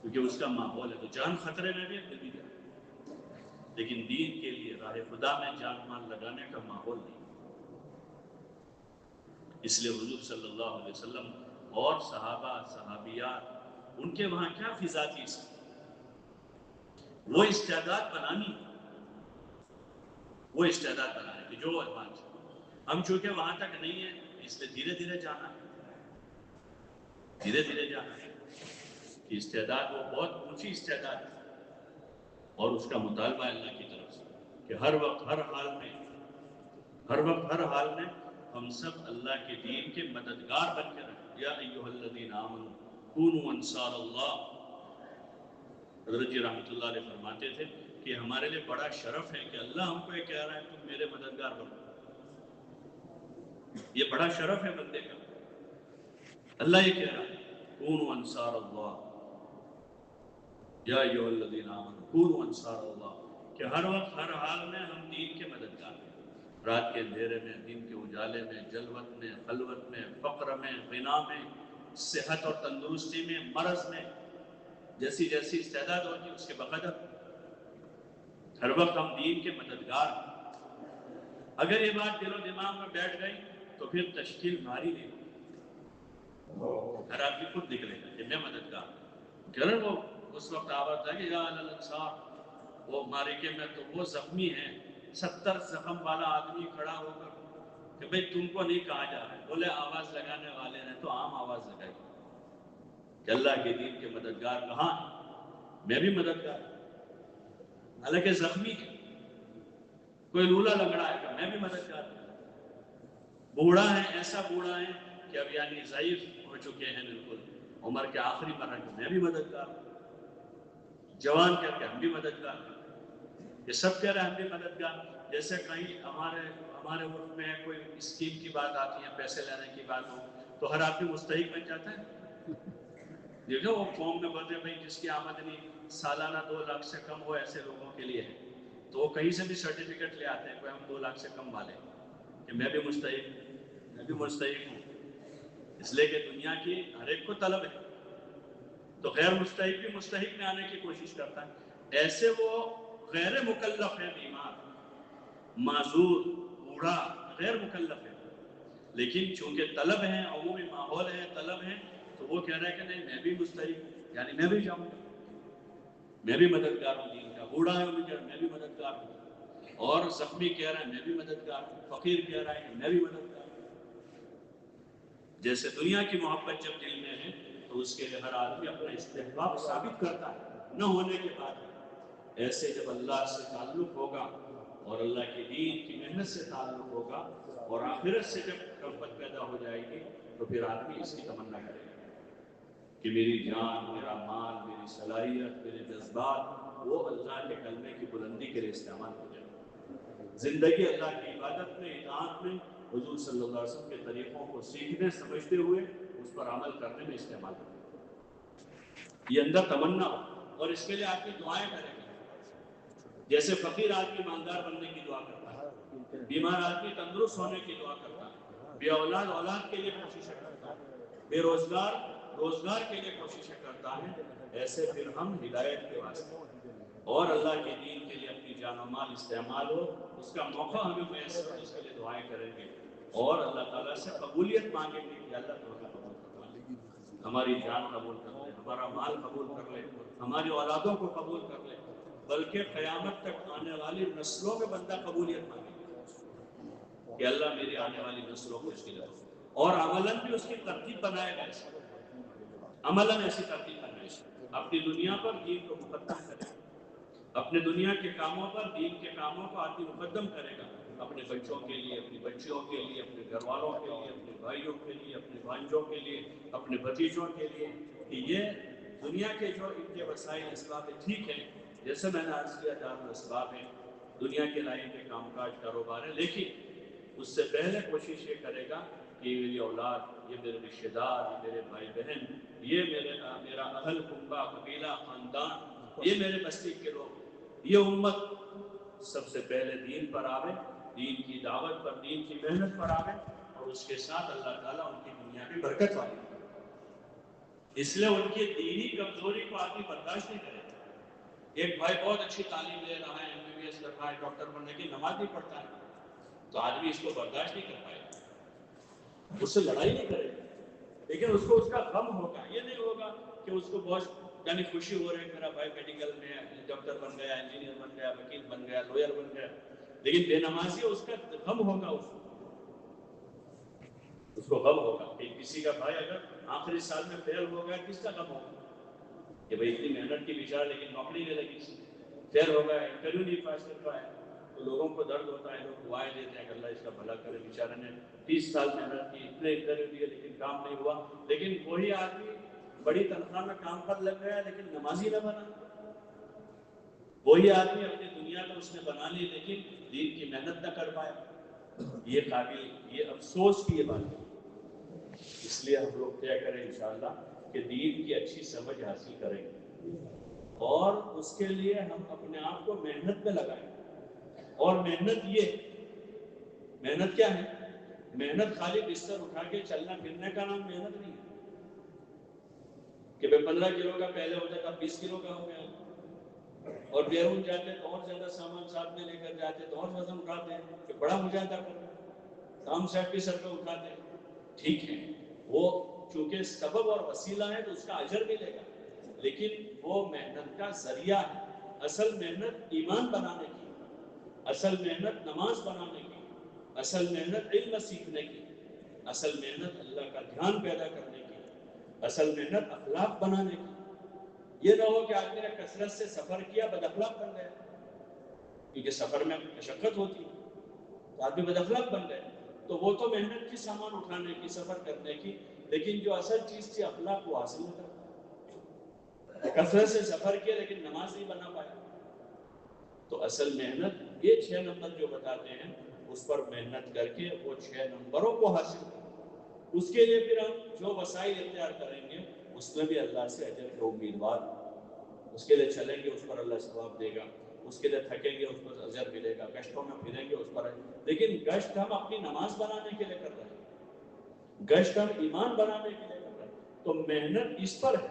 کیونکہ اس کا ماحول ہے تو جان خطرے میں بھی ہے، پھر بھی جائے، لیکن دین کے لیے راہ خدا میں جان مال لگانے کا ماحول نہیں۔ اس لیے حضور صلی اللہ علیہ وسلم اور صحابہ صحابیات ان کے وہاں کیا فضا تھی، وہ استعداد بنانی کہ جو ایڈوانس ہم چونکہ وہاں تک نہیں ہے اس لیے دھیرے دھیرے جانا ہے کہ استعداد وہ بہت اونچی استعداد ہے، اور اس کا مطالبہ اللہ کی طرف سے کہ ہر وقت ہر حال میں ہم سب اللہ کے دین کے مددگار بن کے رہیں۔ یا ایھا الذین آمنوا کونوا انصار اللہ، حضرت جی رحمۃ اللہ علیہ فرماتے تھے کہ ہمارے لیے بڑا شرف ہے کہ اللہ ہم کو یہ کہہ رہا ہے تم میرے مددگار بنو، یہ بڑا شرف ہے بندے کا، اللہ یہ کہہ رہا ہے کونوا انصار اللہ، یا ایھا الذین آمنوا کونوا انصار اللہ، کہ ہر وقت ہر حال میں ہم دین کے مددگار ہیں، رات کے اندھیرے میں، دن کے اجالے میں، جلوت میں، خلوت میں، فقر میں، غنا میں، صحت اور تندرستی میں، مرض میں، جیسی جیسی استعداد ہوتی اس کے بقدر ہر وقت ہم دین کے مددگار ہیں۔ اگر یہ بات دل و دماغ میں بیٹھ گئی تو پھر تشکیل بھاری نہیں ہوگی، ہر آدمی خود نکلے گا کہ میں مددگار ہوں۔ کہ وہ اس وقت آواز آئے کہ یا الانصار، وہ معرکے میں تو وہ زخمی ہیں، 70 زخم والا آدمی کھڑا ہو کر کہ بھئی تم کو نہیں کہا جا رہا ہے، بولے آواز لگانے والے نے تو عام آواز لگائی کہ اللہ کے دین کے مددگار کہاں ہیں، میں بھی مددگار ہوں، حالانکہ زخمی ہے، کوئی لولا لنگڑا ہے کہ میں بھی مددگار ہوں، بوڑھا ہے، ایسا بوڑھا ہے کہ اب یعنی ضعیف ہو چکے ہیں بالکل عمر کے آخری مرحلے میں بھی مددگار ہوں، جوان کہہ کے ہم بھی مددگار ہیں، یہ سب کہہ رہے ہیں ہم بھی مددگار۔ جیسے کہیں ہمارے ملک میں کوئی اسکیم کی بات آتی ہے، پیسے لینے کی بات ہو تو ہر آدمی مستحق بن جاتا ہے، دیکھو وہ فارم میں بولتے ہیں بھائی جس کی آمدنی سالانہ 2 لاکھ سے کم ہو ایسے لوگوں کے لیے ہے، تو وہ کہیں سے بھی سرٹیفکیٹ لے آتے ہیں کہ ہم 2 لاکھ سے کم والے کہ میں بھی مستحق ہوں، اس لیے کہ دنیا کی ہر ایک کو طلب ہے، تو غیر مستحق بھی مستحق میں آنے کی کوشش کرتا ہے، ایسے وہ غیر مکلف ہے، بیمار، معذور، بوڑھا، غیر مکلف ہے، لیکن چونکہ طلب ہے، عمومی ماحول ہے، طلب ہے، تو وہ کہہ رہا ہے کہ نہیں میں بھی مستحق ہوں، یعنی میں بھی جاؤں گا، میں بھی مددگار ہوں دین کا، بوڑھا ہے وہ کہہ رہا ہے میں بھی مددگار ہوں، اور زخمی کہہ رہا ہے میں بھی مددگار ہوں، فقیر کہہ رہا ہے کہ میں بھی مددگار ہوں۔ جیسے دنیا کی محبت جب دل میں ہے تو اس کے لیے ہر آدمی اپنا استحقاق ثابت کرتا ہے نہ ہونے کے بعد، ایسے جب اللہ سے تعلق ہوگا اور اللہ کے دین کی محنت سے تعلق ہوگا اور آخرت سے جب رغبت پیدا ہو جائے گی تو پھر آدمی اس کی تمنا کرے گا کہ میری جان، میرا مال، میری صلاحیت، میرے جذبات وہ اللہ کے کلمے کی بلندی کے لیے استعمال ہو جائے، زندگی اللہ کی عبادت میں، اطاعت میں، حضور صلی اللہ علیہ وسلم کے طریقوں کو سیکھنے سمجھتے ہوئے اس پر عمل کرنے میں استعمال کرے، یہ اندر تمنا ہو، اور اس کے لیے آدمی دعائیں کرے گا، جیسے فقیر آدمی مالدار بننے کی دعا کرتا ہے، بیمار آدمی تندرست ہونے کی دعا کرتا ہے، بے اولاد اولاد کے لیے کوششیں کرتا ہے، بے روزگار روزگار کے لیے کوششیں کرتا ہے، ایسے پھر ہم ہدایت کے واسطے اور اللہ کے دین کے لیے اپنی جان و مال استعمال ہو، اس کا موقع ہمیں میسر ہو، اس کے لیے دعائیں کریں گے اور اللہ تعالیٰ سے قبولیت مانگیں گے کہ اللہ تو ہمیں قبول کروا لے، ہماری جان قبول کر لے، ہمارا مال قبول کر لے، ہماری اولادوں کو قبول کر لے، بلکہ قیامت تک آنے والی نسلوں میں بندہ قبولیت مانگے گا کہ اللہ میری آنے والی نسلوں کو اس کی طرف، اور عملاً بھی اس کی ترتیب بنائے گا، ایسا عملاً ایسی ترتیب بنائے گا، اپنی دنیا پر دین کو مقدم کرے گا، اپنے دنیا کے کاموں پر دین کے کاموں کو آدمی مقدم کرے گا، اپنے بچوں کے لیے، اپنی بچیوں کے لیے، اپنے گھر والوں کے لیے، اپنے بھائیوں کے لیے، اپنے بھانجوں کے لیے، اپنے بھتیجوں کے لیے، کہ یہ دنیا کے جو ان کے وسائل اسباب ٹھیک ہے، جیسے میں نے عرض کیا دار الاسباب ہے، دنیا کے لائن کے کام کاج کاروبار ہے، لیکن اس سے پہلے کوشش یہ کرے گا کہ میری اولاد، یہ میرے رشتہ دار، یہ میرے بھائی بہن، یہ میرا اہل کنبہ، قبیلہ، خاندان، یہ میرے بستی کے لوگ، یہ امت سب سے پہلے دین پر آوے، دین کی دعوت پر، دین کی محنت پر آوے، اور اس کے ساتھ اللہ تعالیٰ ان کی دنیا میں برکت والی۔ اس لیے ان کی دینی کمزوری کو آدمی برداشت نہیں کرے گا۔ ایک بھائی بہت اچھی تعلیم لے رہا ہے، MBBS کر رہا ہے، ڈاکٹر بننے کی، نماز نہیں پڑھتا ہے، تو آدمی اس کو برداشت نہیں کر پائے گا، اس سے لڑائی نہیں کرے گا، لیکن اس کو اس کا غم ہوگا۔ یہ نہیں ہوگا کہ اس کو بہت یعنی خوشی ہو رہی ہے میرا بھائی میڈیکل میں ڈاکٹر بن گیا، انجینئر بن گیا، وکیل بن گیا، لوئر بن گیا، لیکن بے نمازی اس کا غم ہوگا، اس کو غم ہوگا کہ کسی کا بھائی اگر آخری سال میں فیل ہو گیا، کس کا غم ہوگا کہ بھائی اتنی محنت کی بیچارہ لیکن نوکری نہیں لگی، فیل ہو گیا، انٹرویو نہیں پاس کر پایا، تو لوگوں کو درد ہوتا ہے، لوگ دعائیں دیتے ہیں کہ اللہ اس کا بھلا کرے، بیچارے نے 30 سال محنت کی، اتنے انٹرویو دیے لیکن کام نہیں ہوا۔ لیکن وہی آدمی بڑی تنخواہ میں کام پر لگ گیا لیکن نمازی نہ بنا، وہی آدمی اپنی دنیا میں اس نے بنا لی لیکن دین کی محنت نہ کر پایا۔ یہ افسوس کی یہ بات ہے۔ اس لیے ہم لوگ طے کریں انشاءاللہ کہ دین کی اچھی سمجھ حاصل کریں اور اس کے لیے ہم اپنے آپ کو محنت میں لگائیں۔ اور محنت کیا ہے؟ محنت خالی بستر اٹھا کے چلنا پھرنے کا نام محنت نہیں ہے کہ 15 کلو کا پہلے ہوتا تھا 20 کلو کا ہو گیا، اور بیرون جاتے تو اور زیادہ سامان ساتھ میں لے کر جاتے تو اور وزن اٹھاتے ہیں کہ بڑا ہو جاتا کام صاحب کے سر پہ اٹھاتے ہیں۔ ٹھیک ہے، وہ چونکہ سبب اور وسیلہ ہے تو اس کا اجر ملے گا، لیکن وہ محنت کا ذریعہ ہے۔ اصل محنت ایمان بنانے کی، اصل محنت نماز بنانے کی، اصل محنت علم سیکھنے کی، اصل محنت اللہ کا دھیان پیدا کرنے کی، اصل محنت اخلاق بنانے کی۔ یہ نہ ہو کہ آدمی نے کثرت سے سفر کیا بد اخلاق بن گیا، کیونکہ سفر میں مشقت ہوتی ہے تو آدمی بد اخلاق بن گئے، تو وہ تو محنت کی سامان اٹھانے کی، سفر کرنے کی، لیکن جو اصل چیز تھی اخلاق وہ حاصل نہ کر پایا۔ کثرت سے سفر کیا لیکن نماز نہیں بنا پایا۔ تو اصل محنت یہ 6 نمبر جو بتاتے ہیں اس پر محنت کر کے وہ 6 نمبروں کو حاصل کریں۔ اس کے لیے پھر ہم جو وسائل اختیار کریں گے اس میں بھی اللہ سے اجر کے امیدوار، اس کے لیے چلیں گے اس پر اللہ ثواب دے گا، اس کے لیے تھکیں گے اس پر اجر ملے گا، گشتوں میں پھریں گے اس پر، لیکن گشت ہم اپنی نماز بنانے کے لیے کر رہے ہیں، گشت ہم ایمان بنانے کے لیے کر رہے ہیں، تو محنت اس پر ہے